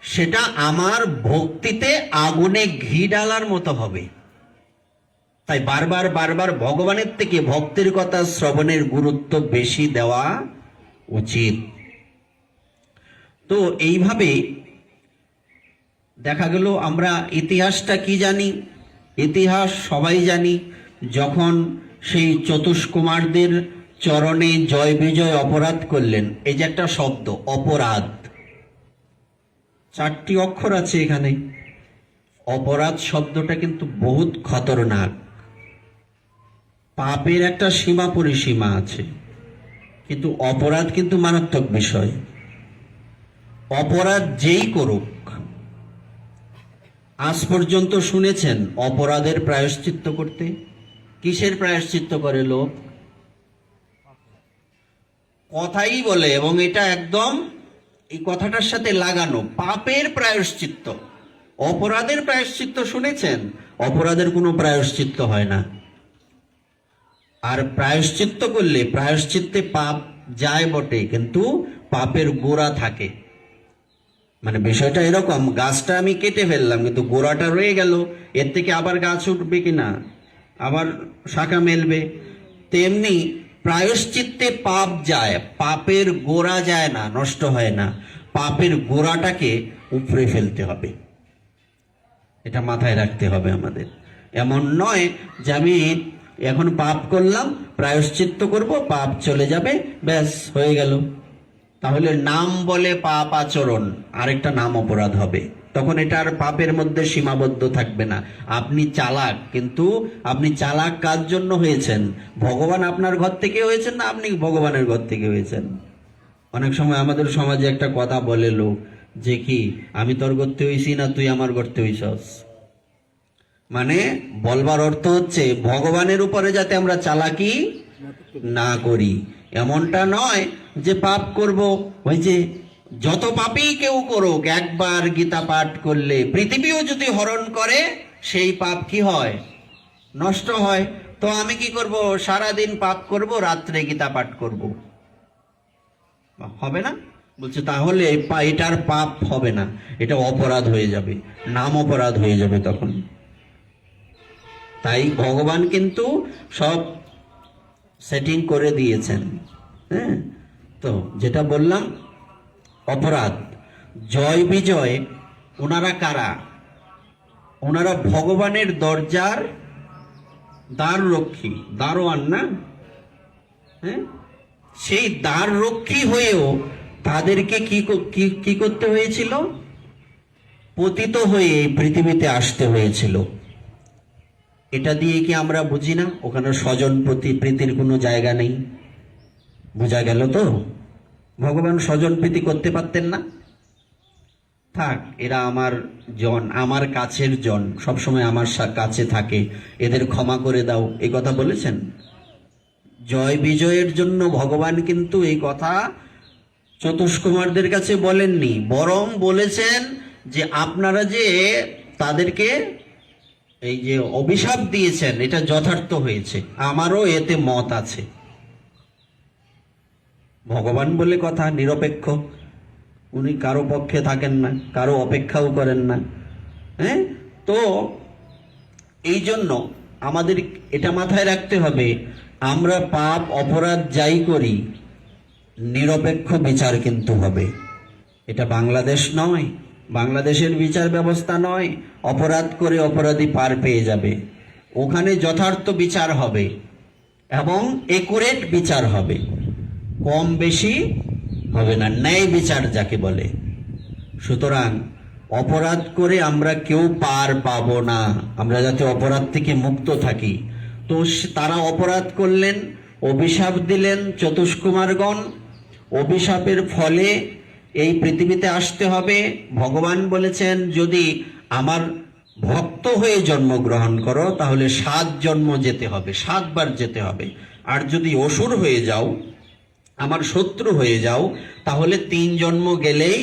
সেটা আমার ভক্তিতে আগুনে ঘি ডালার মতো হবে। তাই বারবার বারবার ভগবানের থেকে ভক্তের কথা শ্রবণের গুরুত্ব বেশি দেওয়া উচিত। তো এইভাবে দেখা গেল আমরা ইতিহাসটা কি জানি? ইতিহাস সবাই জানি, যখন সেই চতুষ্কুমারদের চরণে জয় বিজয় অপরাধ করলেন। এই যে একটা শব্দ অপরাধ, 4টি অক্ষর আছে এখানে। অপরাধ শব্দটা কিন্তু বহুত খতরনাক। পাপের একটা সীমা পরিসীমা আছে, কিন্তু অপরাধ কিন্তু মারাত্মক বিষয়। অপরাধ যেই করুক, আজ পর্যন্ত শুনেছেন অপরাধের প্রায়শ্চিত্ত করতে? কিসের প্রায়শ্চিত্ত করে লোক? কথাই বলে, এবং এটা একদম এই কথাটার সাথে লাগানো, পাপের প্রায়শ্চিত্ত। অপরাধের প্রায়শ্চিত্ত শুনেছেন? অপরাধের কোনো প্রায়শ্চিত্ত হয় না। আর প্রায়শ্চিত্ত করলে প্রায়শ্চিত্তে পাপ যায় বটে, কিন্তু পাপের গোড়া থাকে। মানে বিষয়টা এরকম, গাছটা আমি কেটে ফেললাম কিন্তু গোড়াটা রয়ে গেল, এর থেকে আবার গাছ উঠবে কিনা, আবার শাখা মেলবে। তেমনি প্রায়শ্চিত্তে পাপ যায়, পাপের গোড়া যায় না, নষ্ট হয় না। পাপের গোড়াটাকে উপড়ে ফেলতে হবে, এটা মাথায় রাখতে হবে আমাদের। এমন নয় যে আমি এখন পাপ করলাম, প্রায়শ্চিত্ত করব, পাপ চলে যাবে, ব্যাস হয়ে গেল। তাহলে নাম বলে পাপ আচরণ, আরেকটা নাম অপরাধ হবে। তখন এটা আর পাপের মধ্যে সীমাবদ্ধ থাকবে না। আপনি চালাক, কিন্তু আপনি চালাক কার জন্য হয়েছেন? ভগবান আপনার ঘর থেকে হয়েছেন না আপনি ভগবানের ঘর থেকে হয়েছেন? অনেক সময় আমাদের সমাজে একটা কথা বলে লোক, যে কি আমি তোর গর্তে হইছি না তুই আমার গর্তে হইছস। মানে বলবার অর্থ হচ্ছে ভগবানের উপরে যাতে আমরা চালাকি না করি। এমনটা নয় যে পাপ করব, ওই যে যত পাপই কেউ করুক, একবার গীতা পাঠ করলে পৃথিবীও যদি হরণ করে, সেই পাপ কি হয়? নষ্ট হয়। তো আমি কি করব? সারাদিন পাপ করব, রাত্রে গীতা পাঠ করব, হবে না? বলছে তাহলে এটার পাপ হবে না, এটা অপরাধ হয়ে যাবে, নাম অপরাধ হয়ে যাবে তখন। তাই ভগবান কিন্তু সব সেটিং করে দিয়েছেন। হ্যাঁ, তো যেটা বললাম অপরাধ, জয় বিজয়, ওনারা কারা? ওনারা ভগবানের দরজার দ্বার রক্ষী, দারোয়ান না? হ্যাঁ, সেই দ্বার রক্ষী হয়েও তাদেরকে কি করতে হয়েছিল? পতিত হয়ে পৃথিবীতে আসতে হয়েছিল। এটা দিয়ে কি আমরা বুঝি না ওখানে স্বজন প্রীতির কোনো জায়গা নেই? বোঝা গেল তো? ভগবান স্বজন প্রীতি করতে পারতেন না? থাক, এরা আমার জন, আমার কাছের জন, সবসময় আমার কাছে থাকে, এদের ক্ষমা করে দাও, এই কথা বলেছেন? জয় বিজয়ের জন্য ভগবান কিন্তু এই কথা চতুষ্কুমারদের কাছে বলেননি, বরং বলেছেন যে আপনারা যে তাদেরকে এই যে অভিশাপ দিয়েছেন, এটা যথার্থ হয়েছে, আমারও এতে মত আছে। ভগবান বলে কথা, নিরপেক্ষ, উনি কারো পক্ষে থাকেন না, কারো অপেক্ষাও করেন না। হ্যাঁ, তো এই জন্য আমাদের এটা মাথায় রাখতে হবে, আমরা পাপ অপরাধ যাই করি, নিরপেক্ষ বিচার কিন্তু হবে। এটা বাংলাদেশ নয়, বাংলাদেশের বিচার ব্যবস্থা নয় অপরাধ করে অপরাধী পার পেয়ে যাবে। ওখানে যথার্থ বিচার হবে এবং একুরেট বিচার হবে, কম বেশি হবে না, ন্যায় বিচার যাকে বলে। সুতরাং অপরাধ করে আমরা কেউ পার পাবো না, আমরা যাতে অপরাধ থেকে মুক্ত থাকি। তো তারা অপরাধ করলেন, অভিশাপ দিলেন চতুষ্কুমারগণ। অভিশাপের ফলে এই পৃথিবীতে আসতে হবে। ভগবান বলেছেন, যদি আমার ভক্ত হয়ে জন্মগ্রহণ করো তাহলে 7 জন্ম যেতে হবে, 7 বার যেতে হবে। আর যদি অসুর হয়ে যাও, আমার শত্রু হয়ে যাও, তাহলে 3 জন্ম গেলেই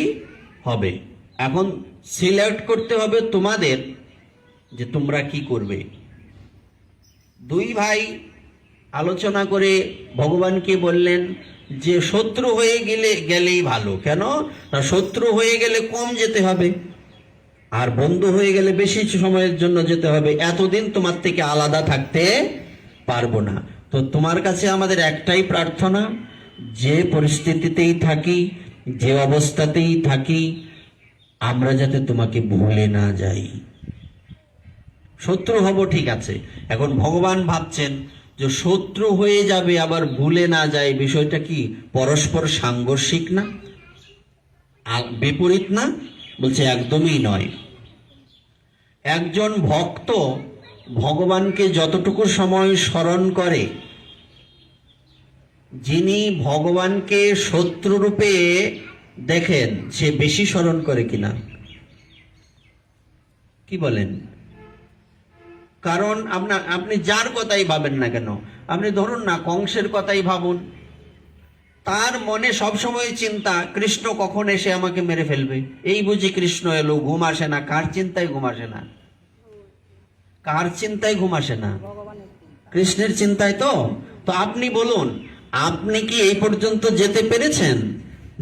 হবে। এখন সিলেক্ট করতে হবে তোমাদের যে তোমরা কি করবে। 2 ভাই আলোচনা করে ভগবানকে বললেন যে শত্রু হয়ে গেলেই ভালো। কেন? না, শত্রু হয়ে গেলে কম যেতে হবে, আর বন্ধু হয়ে গেলে বেশি সময়ের জন্য যেতে হবে। এতদিন তোমার থেকে আলাদা থাকতে পারবো না। তো তোমার কাছে আমাদের একটাই প্রার্থনা, যে পরিস্থিতিতেই থাকি, যে অবস্থাতেই থাকি, আমরা যাতে তোমাকে ভুলে না যাই। শত্রু হব ঠিক আছে, এখন ভগবান ভাবছেন যে শত্রু হয়ে যাবে আবার ভুলে না যায়, বিষয়টা কি পরস্পর সাংঘর্ষিক না, বিপরীত না? বলছে একদমই নয়। একজন ভক্ত ভগবানকে যতটুকু সময় স্মরণ করে, যিনি ভগবানকে শত্রুরূপে দেখেন সে বেশি স্মরণ করে কিনা? কি বলেন? কারণ আপনি যার কথাই ভাবেন না কেন, আপনি ধরুন না কংসের কথাই ভাবুন, তার মনে সবসময় চিন্তা কৃষ্ণ কখন এসে আমাকে মেরে ফেলবে। এই বুঝি কৃষ্ণ এলো, ঘুম আসে না। কার চিন্তায় ঘুম আসে না? কার চিন্তায় ঘুম আসে না? কৃষ্ণের চিন্তায়। তো তো আপনি বলুন, আপনি কি এই পর্যন্ত যেতে পেরেছেন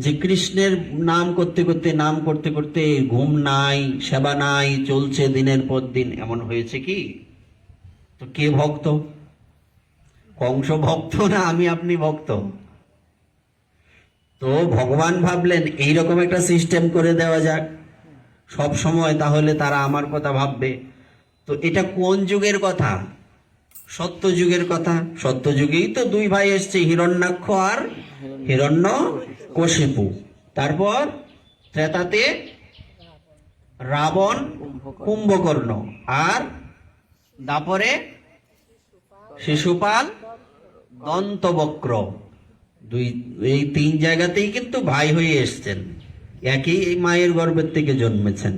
যে কৃষ্ণের নাম করতে করতে ঘুম নাই, সেবা নাই, চলছে দিনের পর দিন? এমন হয়েছে কি? তো কে ভক্ত? কংস ভক্ত না আমি আপনি ভক্ত? তো ভগবান ভাবলেন এইরকম একটা সিস্টেম করে দেওয়া যাক সব সময়, তাহলে তারা আমার কথা ভাববে। তো এটা কোন যুগের কথা? সত্য যুগের কথা। সত্য যুগেই তো 2 ভাই এসছে, হিরণ্যাক্ষ আর হিরণ্যকশিপু। তারপর ত্রেতাতে রাবণ, কুম্ভকর্ণ, আর দাপরে শিশুপাল, দন্তবক্র। এই 3 জায়গাতেই কিন্তু ভাই হয়ে এসছেন, একই মায়ের গর্ভের থেকে জন্মেছেন।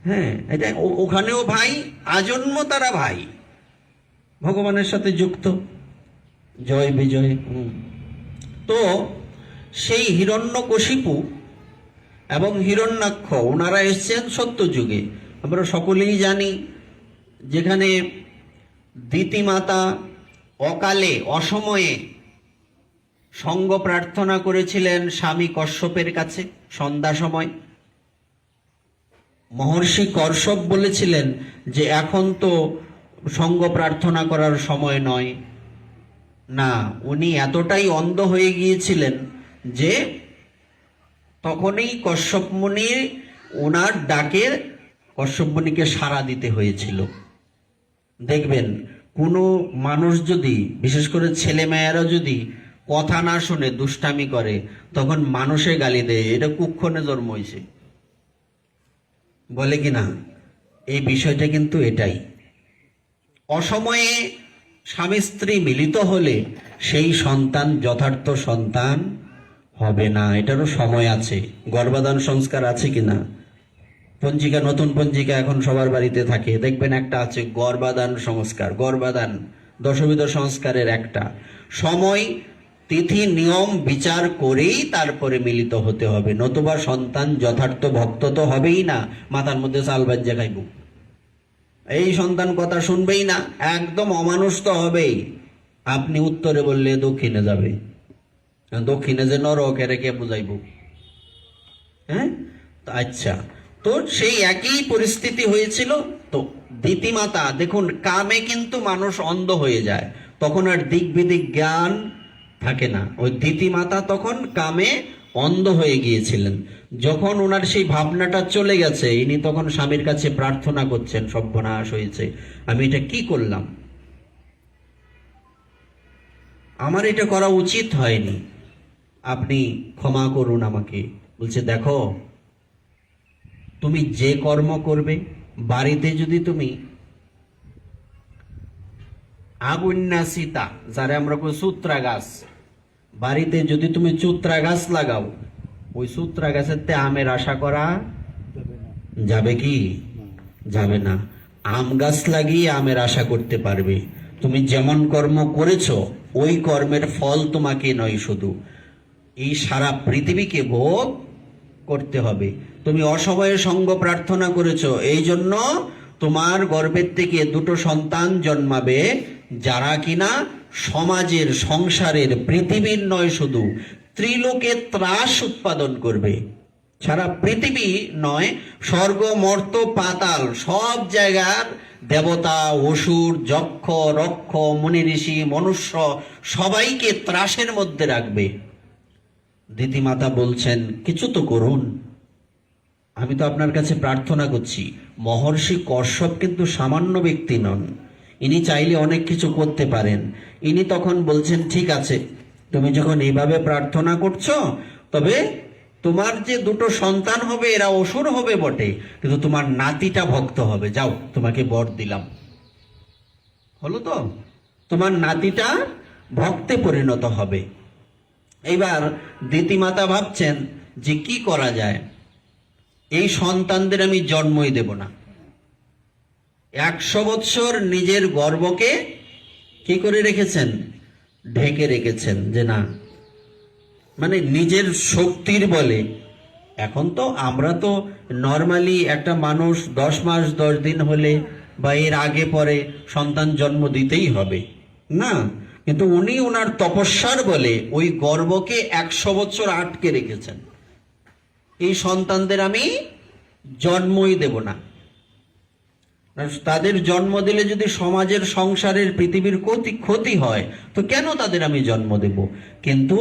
হ্যাঁ, এটা ওখানেও ভাই, আজন্ম তারা ভাই, ভগবানের সাথে যুক্ত। জয় বিজয়। তো সেই হিরণ্যকশিপু এবং হিরণ্যাক্ষ ওনারা এসছেন সত্য যুগে। আমরা সকলেই জানি, যেখানে দিতিমাতা অকালে অসময়ে সঙ্গ প্রার্থনা করেছিলেন স্বামী কশ্যপের কাছে সন্ধ্যা সময়। মহর্ষি কশ্যপ বলেছিলেন যে এখন তো সঙ্গ প্রার্থনা করার সময় নয়। না, উনি এতটাই অন্ধ হয়ে গিয়েছিলেন যে তখনই কশ্যপ মুনি ওনার ডাকে কশ্যপ মুনিকে সাড়া দিতে হয়েছিল। দেখবেন কোনো মানুষ যদি, বিশেষ করে ছেলে মেয়েরা যদি কথা না শুনে দুষ্টামি করে, তখন মানুষে গালি দেয়, এটা কুক্ষণে জন্ম হয়েছে, বলে কি না? এই বিষয়টা কিন্তু এটাই। অসময়ে স্বামী স্ত্রী মিলিত হলে সেই সন্তান যথার্থ সন্তান হবে না, এটারও সময় আছে। গর্ভাধান সংস্কার আছে কিনা? পঞ্জিকা, নতুন পঞ্জিকা এখন সবার বাড়িতে থাকে, দেখবেন একটা আছে গর্ভাধান সংস্কার। গর্ভাধান দশবিধ সংস্কারের একটা সময়, তিথি, নিয়ম বিচার করেই তারপরে মিলিত হতে হবে, নতুবা সন্তান যথার্থ ভক্ত তো হবেই না, মাথার মধ্যে চাল বাজ্যা খাইব। এই সন্তান কথা শুনবেই না, একদম অমানুষ তো হবেই। আপনি উত্তরে বললে দক্ষিণে যাবে, দক্ষিণে যে নরক এর কে বুঝাইব? হ্যাঁ, আচ্ছা। তো সেই একই পরিস্থিতি হয়েছিল। তো দিতিমাতা দেখুন, কামে কিন্তু মানুষ অন্ধ হয়ে যায়, তখন আর দিক বিদিক জ্ঞান থাকে না। ওই দিতিমাতা তখন কামে অন্ধ হয়ে গিয়েছিলেন। যখন ওনার সেই ভাবনাটা চলে গেছে, ইনি তখন স্বামীর কাছে প্রার্থনা করছেন, সর্বনাশ হয়েছে, আমি এটা কি করলাম, আমার এটা করা উচিত হয়নি, আপনি ক্ষমা করুন আমাকে। বলছে দেখো, তুমি যে কর্ম করবে, বাড়িতে যদি তুমি আগুন্যাসিতা, যারে আমরা কই চুত্রা গাছ, বাড়িতে যদি তুমি চুত্রা গাছ লাগাও, ওই চুত্রা গাছের আমের আশা করা যাবে কি? যাবে না। আম গাছ লাগিয়ে আমের আশা করতে পারবে। তুমি যেমন কর্ম করেছো ওই কর্মের ফল তোমাকে নয়, শুধু এই সারা পৃথিবীকে ভোগ করতে হবে। তুমি অসময়ে সঙ্গ প্রার্থনা করেছো, এই জন্য তোমার গর্ভের থেকে দুটো সন্তান জন্মাবে, যারা কিনা সমাজের, সংসারের, পৃথিবীর নয়, শুধু ত্রিলোকে ত্রাস উৎপাদন করবে। সারা পৃথিবী নয়, স্বর্গ, মর্ত, পাতাল সব জায়গার দেবতা, অসুর, যক্ষ, রক্ষ, মুনি ঋষি, মনুষ্য সবাইকে ত্রাসের মধ্যে রাখবে। দিতিমাতা বলছেন, কিছু তো করুন, আমি তো আপনার কাছে প্রার্থনা করছি। মহর্ষি কশ্যপ কিন্তু সামান্য ব্যক্তি নন, ইনি চাইলে অনেক কিছু করতে পারেন। ইনি তখন বলছেন, ঠিক আছে, তুমি যখন এইভাবে প্রার্থনা করছো, তবে তোমার যে দুটো সন্তান হবে এরা অসুর হবে বটে, কিন্তু তোমার নাতিটা ভক্ত হবে। যাও, তোমাকে বর দিলাম। হলো তো, তোমার নাতিটা ভক্তে পরিণত হবে। এইবার দিতিমাতা ভাবছেন যে কি করা যায়, এই সন্তানদের আমি জন্মই দেব না। 100 বৎসর নিজের গর্ভকে কি করে রেখেছেন? ঢেকে রেখেছেন, যে না, মানে নিজের শক্তির বলে। এখন তো আমরা তো নর্মালি একটা মানুষ 10 মাস 10 দিন হলে বা এর আগে পরে সন্তান জন্ম দিতেই হবে না, কিন্তু উনি ওনার তপস্যার বলে ওই গর্ভকে 100 বছর আটকে রেখেছেন। এই সন্তানদের আমি জন্মই দেব না। তাদের জন্ম দিলে যদি সমাজের, সংসারের, পৃথিবীর ক্ষতি হয়, তো কেন তাদের আমি জন্ম দেব? কিন্তু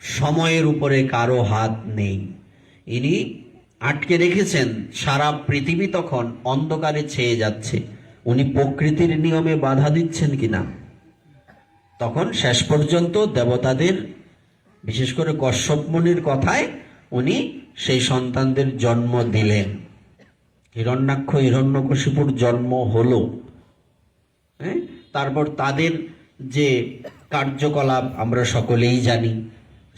সময়ের উপরে কারো হাত নেই, ইনি আটকে রেখেছেন। সারা পৃথিবী তখন অন্ধকারে ছেয়ে যাচ্ছে, উনি প্রকৃতির নিয়মে বাধা দিচ্ছেন কিনা। তখন শেষ পর্যন্ত দেবতাদের, বিশেষ করে কশ্যপ মুনির কথায় উনি সেই সন্তানদের জন্ম দিলেন। হিরণ্যাক্ষ, হিরণ্যকশিপুর জন্ম হলো। তারপর তাদের যে কার্যকলাপ আমরা সকলেই জানি,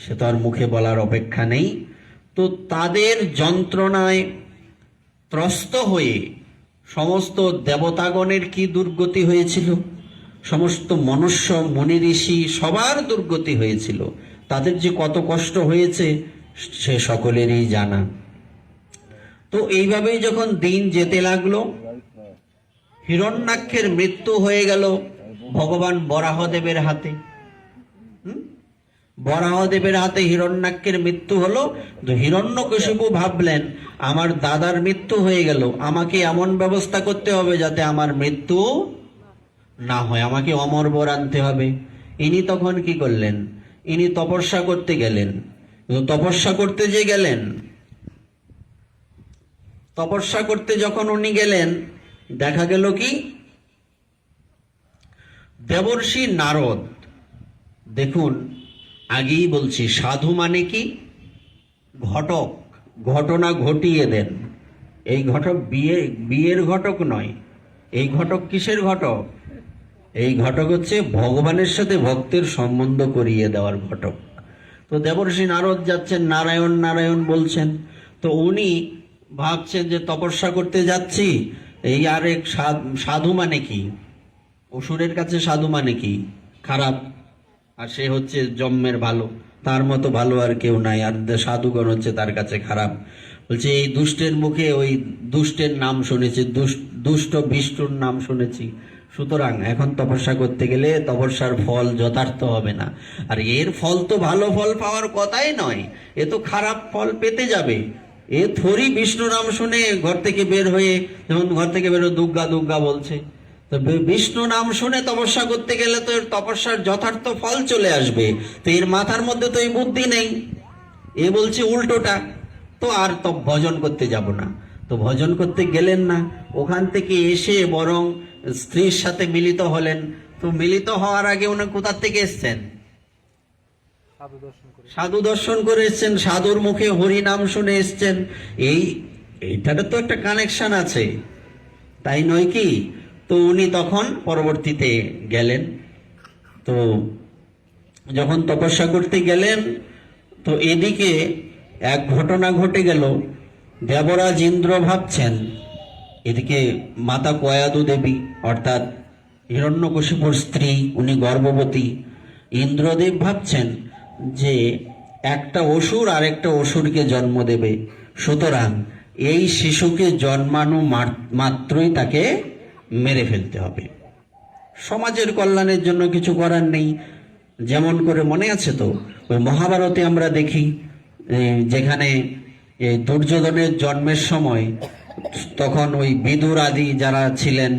সে তো আর মুখে বলার অপেক্ষা নেই। তো তাদের যন্ত্রণায় ত্রস্ত হয়ে সমস্ত দেবতাগণের কি দুর্গতি হয়েছিল, সমস্ত মনুষ্য, মুনি ঋষি সবার দুর্গতি হয়েছিল। তাদের যে কত কষ্ট হয়েছে সে সকলেরই জানা। তো এইভাবেই যখন দিন যেতে লাগলো, হিরণ্যাক্ষের মৃত্যু হয়ে গেল ভগবান বরাহদেবের হাতে। বরাহদেবের হাতে হিরণ্যাক্ষের মৃত্যু হলো। তো হিরণ্যকশিপু ভাবলেন, আমার দাদার মৃত্যু হয়ে গেল, আমাকে এমন ব্যবস্থা করতে হবে যাতে আমার মৃত্যু না হয়, আমাকে অমর বর আনতে হবে। ইনি তখন কি করলেন? ইনি তপস্যা করতে গেলেন। তপস্যা করতে যে গেলেন, তপস্যা করতে যখন উনি গেলেন, দেখা গেল কি দেবর্ষি নারদ, দেখুন আগেই বলছি, সাধু মানে কি? ঘটক, ঘটনা ঘটিয়ে দেন। এই ঘটক বিয়ের ঘটক নয়। এই ঘটক কিসের ঘটক? এই ঘটক হচ্ছে ভগবানের সাথে ভক্তের সম্বন্ধ করিয়ে দেওয়ার ঘটক। তো দেবর্ষি নারদ যাচ্ছেন, নারায়ণ নারায়ণ বলছেন। তো উনি ভাবছেন যে তপস্যা করতে যাচ্ছি, এই আর এক সাধু মানে কি? অসুরের কাছে সাধু মানে কি? খারাপ, আর সে হচ্ছে জন্মের ভালো, তার মতো ভালো আর কেউ নাই, আর সাধুগণ হচ্ছে তার কাছে খারাপ। বলছে এই দুষ্টের মুখে ওই দুষ্টের নাম শুনেছি, দুষ্ট বিষ্ণুর নাম শুনেছি, সুতরাং এখন তপস্যা করতে গেলে তপস্যার ফল যথার্থ হবে না। আর এর ফল তো ভালো ফল পাওয়ার কথাই নয়, এ তো খারাপ ফল পেতে যাবে। এ থরি বিষ্ণু নাম শুনে ঘর থেকে বের হয়ে, যেমন ঘর থেকে বের হয়ে দুর্গা দুর্গা বলছে, তো বিষ্ণু নাম শুনে তপস্যা করতে গেলে তো এর তপস্যার যথার্থ ফল চলে আসবে। তো এর মাথার মধ্যে তো এই বুদ্ধি নেই, এ বলছে উল্টোটা। তো আর তো ভজন করতে যাব না। তো ভজন করতে গেলেন না, ওখান থেকে এসে বরং স্ত্রীর সাথে মিলিত হলেন। তো মিলিত হওয়ার আগে উনি কোথা থেকে এসছেন? সাধু দর্শন করে এসছেন, সাধুর মুখে হরি নাম শুনে এসছেন। এই এইটারও তো একটা কানেকশন আছে, তাই নয় কি? তো উনি তখন পরবর্তীতে গেলেন। তো যখন তপস্যা করতে গেলেন, তো এদিকে এক ঘটনা ঘটে গেল। দেবরাজ ইন্দ্র ভাবছেন, এদিকে মাতা কয়াদু দেবী অর্থাৎ হিরণ্যকশিপুর স্ত্রী, উনি গর্ভবতী। ইন্দ্রদেব ভাবছেন যে একটা অসুর আর একটা অসুরকে জন্ম দেবে, সুতরাং এই শিশুকে জন্মানো মাত্রই তাকে মেরে ফেলতে হবে। সমাজের কল্যাণের জন্য কিছু করার নেই। যেমন করে মনে আছে তো, ওই মহাভারতে আমরা দেখি যেখানে এই দুর্যোধনের জন্মের সময় তখন ওই বিদুর আদি যারা ছিলেন,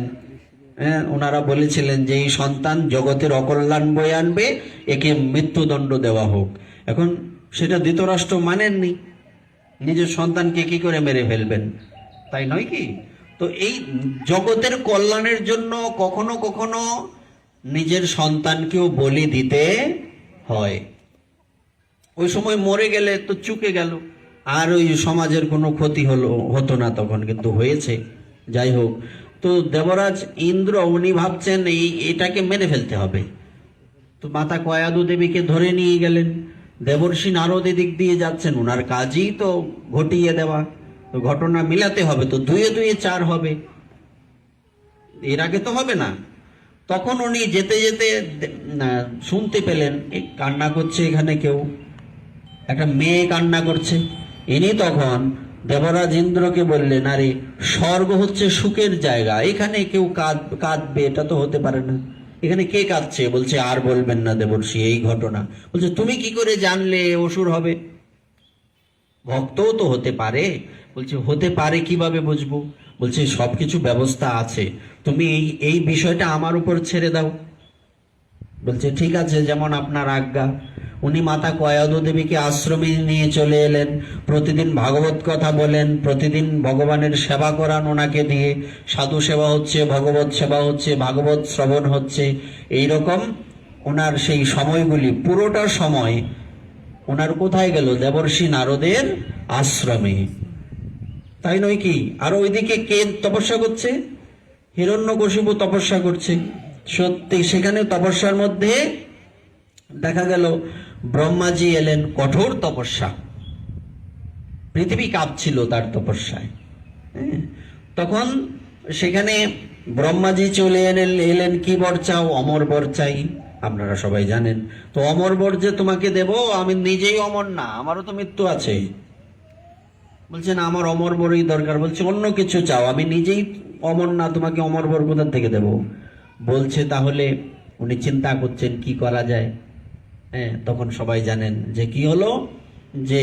ওনারা বলেছিলেন যে এই সন্তান জগতের অকল্যাণ বয়ে আনবে, একে মৃত্যুদণ্ড দেওয়া হোক। এখন সেটা ধৃতরাষ্ট্র মানেননি, নিজের সন্তানকে কি করে মেরে ফেলবেন, তাই নয় কি? তো এই জগতের কল্যাণের জন্য কখনো কখনো নিজের সন্তানকেও বলি দিতে হয়। ওই সময় মরে গেলে তো চুকে গেল, আর ওই সমাজের কোনো ক্ষতি হতো না, তখন কিন্তু হয়েছে। যাই হোক, তো দেবরাজ ইন্দ্র উনি ভাবছেন এটাকে মেরে ফেলতে হবে। তো মাতা কয়াদু দেবীকে ধরে নিয়ে গেলেন। দেবর্ষি নারদ এদিক দিয়ে যাচ্ছেন, ওনার কাজই তো ঘটিয়ে দেওয়া। তো ঘটনা মিলাতে হবে, তো দুয়ে দুয়ে চার হবে, এর আগে তো হবে না। তখন উনি যেতে যেতে শুনতে পেলেন কান্না করছে, এখানে কেউ, একটা মেয়ে কান্না করছে। ইনি তখন দেবরাজ ইন্দ্রকে বললেন, আরে স্বর্গ হচ্ছে সুখের জায়গা, এখানে কেউ কাঁদবে এটা তো হতে পারে না, এখানে কে কাঁদছে? বলছে আর বলবেন না দেবর্ষি, এই ঘটনা। বলছে তুমি কি করে জানলে অসুর হবে? ভক্তও তো হতে পারে। বলছে হতে পারে, কিভাবে বুঝবো? বলছে সবকিছু ব্যবস্থা আছে, তুমি এই বিষয়টা আমার উপর ছেড়ে দাও। বলছে ঠিক আছে, যেমন আপনার আজ্ঞা। উনি মাতা কয়াদু দেবীকে আশ্রমে নিয়ে চলে এলেন, প্রতিদিন ভাগবত কথা বলেন, প্রতিদিন ভগবানের সেবা করান ওনাকে দিয়ে, সাধু সেবা হচ্ছে, ভগবত সেবা হচ্ছে, ভাগবত শ্রবণ হচ্ছে। এইরকম ওনার সেই সময়গুলি, পুরোটা সময় ওনার কোথায় গেল? দেবর্ষি নারদের আশ্রমে, তাই নয় কি? আর ওইদিকে কে তপস্যা করছে? হিরণ্যকশিপু তপস্যা করছে। সত্যি সেখানে তপস্যার মধ্যে দেখা গেল ব্রহ্মাজি এলেন, কঠোর তপস্যা, পৃথিবী কাঁপছিল তার তপস্যায়। তখন সেখানে ব্রহ্মাজি চলে এলেন, কি বর চাও? অমর বর চাই, আপনারা সবাই জানেন। তো অমর বর যে তোমাকে দেব, আমি নিজেই অমর না, আমারও তো মৃত্যু আছে। বলছে না, আমার অমর বরই দরকার। বলছে অন্য কিছু চাও, আমি নিজেই অমর না, তোমাকে অমর বর কোথা থেকে দেব? বলছে তাহলে উনি চিন্তা করছেন কি করা যায়। তখন সবাই জানেন যে কি হলো, যে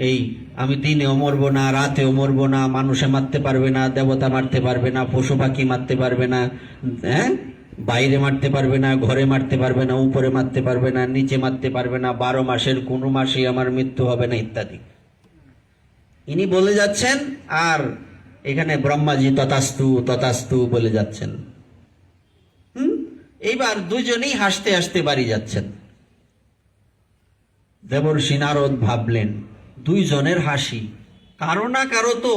এই আমি দিনেও মরবো না, রাতেও মরবো না, মানুষে মারতে পারবে না, দেবতা মারতে পারবে না, পশু পাখি মারতে পারবে না, বাইরে মারতে পারবে না, ঘরে মারতে পারবে না, উপরে মারতে পারবে না, নিচে মারতে পারবে না, 12 মাসের কোনো মাসেই আমার মৃত্যু হবে না, ইত্যাদি ইনি বলে যাচ্ছেন। আর এখানে ব্রহ্মাজি তথাস্তু তথাস্তু বলে যাচ্ছেন। এইবার দুজনেই হাসতে হাসতে বাড়ি যাচ্ছেন। দেবর্ষি নারদ ভাবলেন, দুইজনের হাসি, কারো না কারো তো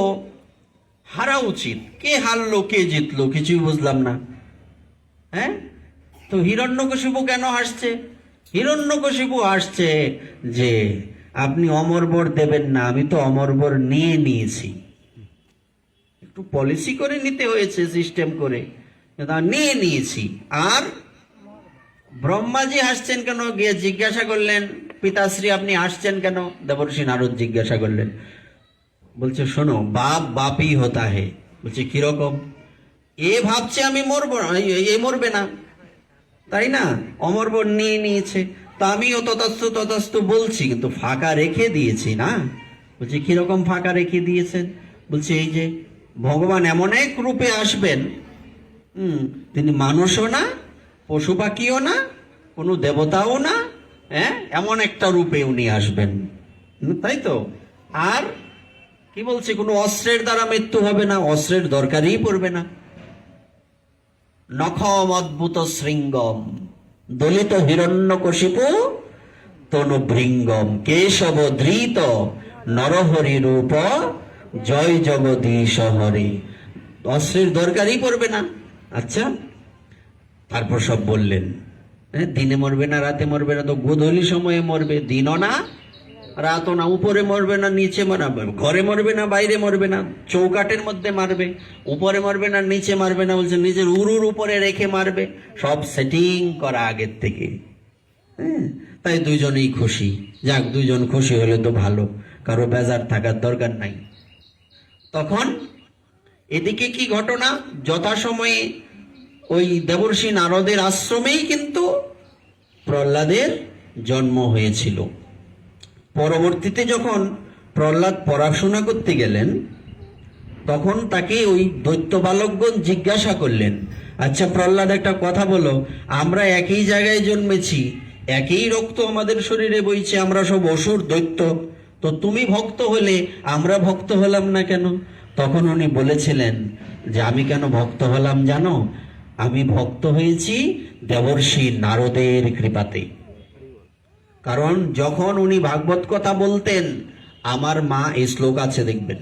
হারা উচিত, কে হারলো কে জিতলো কিছুই বুঝলাম না। তো হিরণ্যকশিপু কেন হাসছে? হিরণ্যকশিপু হাসছে যে আপনি অমর বর দেবেন না, আমি তো অমর বর নিয়ে নিয়েছি, একটু পলিসি করে নিতে হয়েছে, সিস্টেম করে নিয়ে নিয়েছি। আর ব্রহ্মাজি হাসছেন কেন? গিয়ে জিজ্ঞাসা করলেন, পিতাশ্রী আপনি হাসছেন কেন? দেবর্ষি নারদ জিজ্ঞাসা করলেন। বলছে শোনো, বাপ বাপই হতা হে। বলছে কিরকম? এ ভাবছে আমি মরবো না, এ মরবে না, তাই না? অমর বর নিয়ে নিয়েছে, তা আমিও তথাস্তু তথাস্তু বলছি, কিন্তু ফাঁকা রেখে দিয়েছি না। বলছে কিরকম ফাঁকা রেখে দিয়েছেন? বলছে এই যে ভগবান এমন এক রূপে আসবেন, তিনি মানুষও না, পশু পাখিও না, কোনো দেবতাও না, এমন একটা রূপে উনি আসবেন, তাই তো? আর কি বলছে, কোনো অস্ত্রের দ্বারা মৃত্যু হবে না, অস্ত্রের দরকারই পড়বে না। নখম অদ্ভুত শৃঙ্গম দলিত হিরণ্যকশিপু তনু ভৃঙ্গম কেশব ধৃত নরহরি রূপ জয় জগদীশ হরে। অস্ত্রের দরকারই পড়বে না। আচ্ছা, তারপর সব বললেন, দিনে মরবে না রাতে মরবে না, তো গোধূলি সময়ে মরবে, দিনও না রাতও না, উপরে মরবে না নিচে মারবে, ঘরে মরবে না বাইরে মরবে না, চৌকাটের মধ্যে মারবে, উপরে মরবে না নিচে মারবে না, বলছে নিজের উরুর উপরে রেখে মারবে, সব সেটিং করা আগের থেকে। তাই দুইজনেই খুশি। যাক, দুইজন খুশি হলে তো ভালো, কারো বেজার থাকার দরকার নাই। তখন এদিকে কি ঘটনা, যথাসময়ে ওই দেবর্ষি নারদের আশ্রমেই কিন্তু প্রহ্লাদের জন্ম হয়েছিল। পরবর্তীতে যখন প্রহ্লাদ পড়াশোনা করতে গেলেন, তখন তাকে ওই দৈত্য বালকগণ জিজ্ঞাসা করলেন, আচ্ছা প্রহ্লাদ, একটা কথা বলো, আমরা একই জায়গায় জন্মেছি, একই রক্ত আমাদের শরীরে বইছে, আমরা সব অসুর দৈত্য, তো তুমি ভক্ত হলে আমরা ভক্ত হলাম না কেন? তখন উনি বলেছিলেন যে আমি কেন ভক্ত হলাম জানো? আমি ভক্ত হয়েছি দেবর্ষি নারদের কৃপাতে। কারণ যখন উনি ভাগবত কথা বলতেন, আমার মা, এই শ্লোক আছে দেখবেন,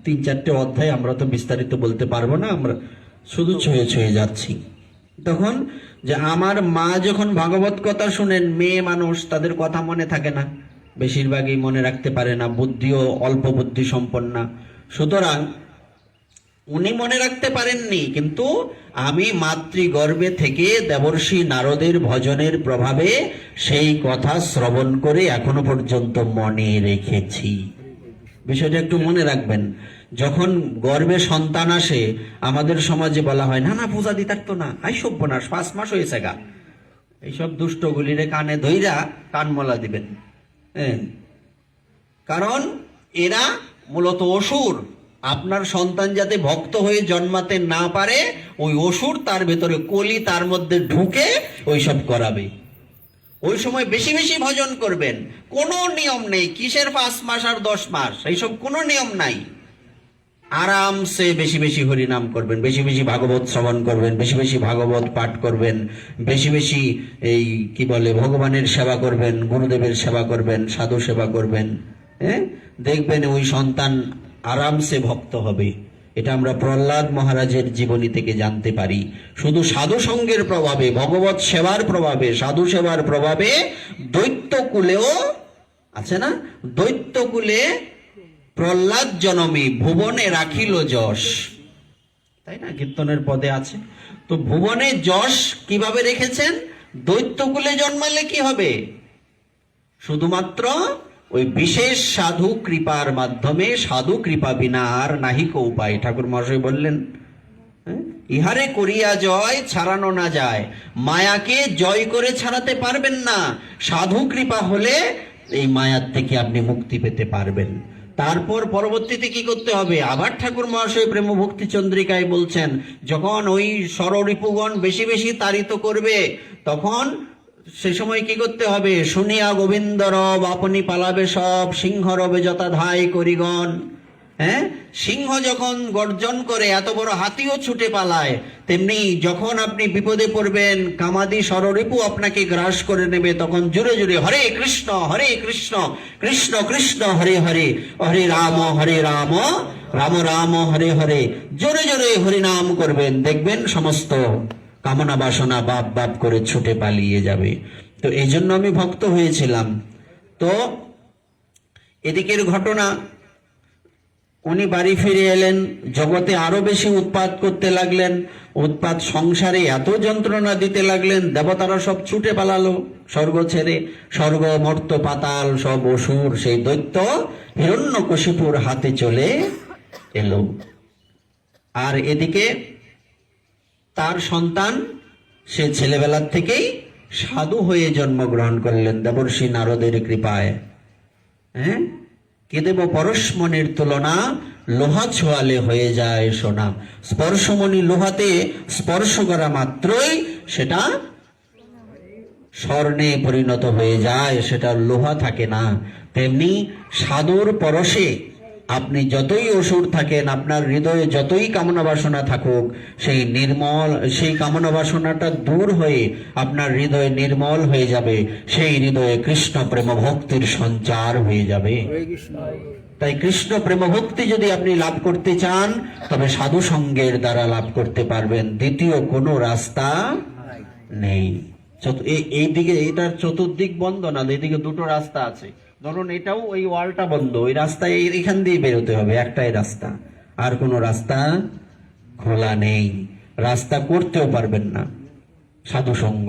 3-4টে অধ্যায়, আমরা তো বিস্তারিত বলতে পারবো না, আমরা শুধু ছুঁয়ে ছুঁয়ে যাচ্ছি। তখন যে আমার মা যখন ভাগবত কথা শুনেন, মেয়ে মানুষ, তাদের কথা মনে থাকে না, বেশিরভাগই মনে রাখতে পারে না, বুদ্ধিও অল্প বুদ্ধি সম্পন্না, সুতরাং উনি মনে রাখতে পারেননি, কিন্তু আমি মাতৃগর্ভে থেকে দেবর্ষি নারদের ভজনের প্রভাবে সেই কথা শ্রবণ করে এখনো পর্যন্ত মনে রেখেছি। বিষয়টা একটু মনে রাখবেন। যখন গর্ভে সন্তান আসে, আমাদের সমাজে বলা হয়, না না পূজা দিতার তো না, আই সব্যনাশ, 5 মাস হয়েছে গা, এইসব দুষ্টগুলিরে কানে ধইরা কানমলা দিবেন। কারণ এরা মূলত অসুর। আপনার সন্তান যাতে ভক্ত হয়ে জন্মাতে না পারে, ওই অসুর তার ভেতরে কলি, তার মধ্যে ঢুকে ওইসব করাবে। ওই সময় বেশি বেশি ভজন করবেন, কোনো নিয়ম নেই কিসের 5 মাস আর 10 মাস, এইসব কোনো নিয়ম নাই। আরামসে বেশি বেশি হরিনাম করবেন, বেশি বেশি ভাগবত শ্রবণ করবেন, বেশি বেশি ভাগবত পাঠ করবেন, বেশি বেশি এই কি বলে ভগবানের সেবা করবেন, গুরুদেবের সেবা করবেন, সাধু সেবা করবেন। দেখবেন ওই সন্তান আরামসে ভক্ত হবে। এটা আমরা প্রহ্লাদ মহারাজের জীবনী থেকে জানতে পারি। শুধু সাধু সঙ্গের প্রভাবে, ভগবত সেবার প্রভাবে, সাধু সেবার প্রভাবে দৈত্য কুলেও আছে না, দৈত্য কুলে প্রহ্লাদ জনমী ভুবনে রাখিল যশ, তাই না, কীর্তনের পদে আছে। তো ভুবনে যশ কিভাবে রেখেছেন? দৈত্যকুলে জন্মালে কি হবে? শুধুমাত্র ওই বিশেষ সাধু কৃপার মাধ্যমে, সাধু কৃপা বিনা আর নাহিক উপায়। ঠাকুর মহাশয় বললেন, ইহারে করিয়া জয় ছাড়ানো না যায়, মায়াকে জয় করে ছাড়াতে পারবেন না, সাধু কৃপা হলে এই মায়ার থেকে আপনি মুক্তি পেতে পারবেন। তারপর পরবর্তীতে কি করতে হবে? আবার ঠাকুর মহাশয় প্রেম ভক্তি চন্দ্রিকায় বলছেন, যখন ওই ষড়রিপুগণ বেশি বেশি তাড়িত করবে, তখন সে সময় কি করতে হবে? শুনিয়া গোবিন্দ রব আপনি পালাবে সব, সিংহ রবে যথা ধাই করিগণ। সিংহ যখন গর্জন করে, এত বড় হাতিও ছুটে পালায়, তেমনি যখন আপনি বিপদে পড়বেন, কামাদি ষড়রিপু আপনাকে গ্রাস করে নেবে, তখন জুড়ে জুড়ে হরে কৃষ্ণ কৃষ্ণ কৃষ্ণ হরে হরে, হরে রাম রাম রাম হরে হরে, জোরে জোরে হরিনাম করবেন। দেখবেন সমস্ত কামনা বাসনা বাপ বাপ করে ছুটে পালিয়ে যাবে। তো এই জন্য আমি ভক্ত হয়েছিলাম। তো এদিকের ঘটনা, উনি বাড়ি ফিরে এলেন, জগতে আরো বেশি উৎপাত করতে লাগলেন, উৎপাত সংসারে এত যন্ত্রণা দিতে লাগলেন, দেবতারা সব ছুটে পালালো স্বর্গ ছেড়ে, স্বর্গ মর্ত পাতাল সব অসুর সেই দৈত্য হিরণ্যকশিপুর হাতে চলে এলো। আর এদিকে তার সন্তান, সে ছেলেবেলার থেকেই সাধু হয়ে জন্মগ্রহণ করলেন দেবর্ষি নারদের কৃপায়। কে দেব পরশমণির তুলনা, লোহা ছোঁয়ালে হয়ে যায় সোনা। স্পর্শমণি লোহাতে স্পর্শ করা মাত্রই সেটা স্বর্ণে পরিণত হয়ে যায়, সেটা লোহা থাকে না। তেমনি সাধুর পরশে আপনি যতই অসুর থাকেন, আপনার হৃদয়ে যতই কামনা বাসনা থাকুক, সেই নির্মল, সেই কামনা বাসনাটা দূর হয়ে আপনার হৃদয় নির্মল হয়ে যাবে, সেই হৃদয়ে কৃষ্ণ প্রেম ভক্তির সঞ্চার হয়ে যাবে। তাই কৃষ্ণ প্রেম ভক্তি যদি আপনি লাভ করতে চান তবে সাধু সঙ্গের দ্বারা লাভ করতে পারবেন, দ্বিতীয় কোনো রাস্তা নেই। এইদিকে এটার চতুর্দিক বন্ধ না, এইদিকে দুটো রাস্তা আছে। ধরুন এটাও ওই ওয়ালটা বন্ধ, ওই রাস্তায় এখান দিয়ে বেরোতে হবে, একটাই রাস্তা, আর কোনো রাস্তা খোলা নেই। রাস্তা করতেও পারবেন না। সাধু সঙ্গ,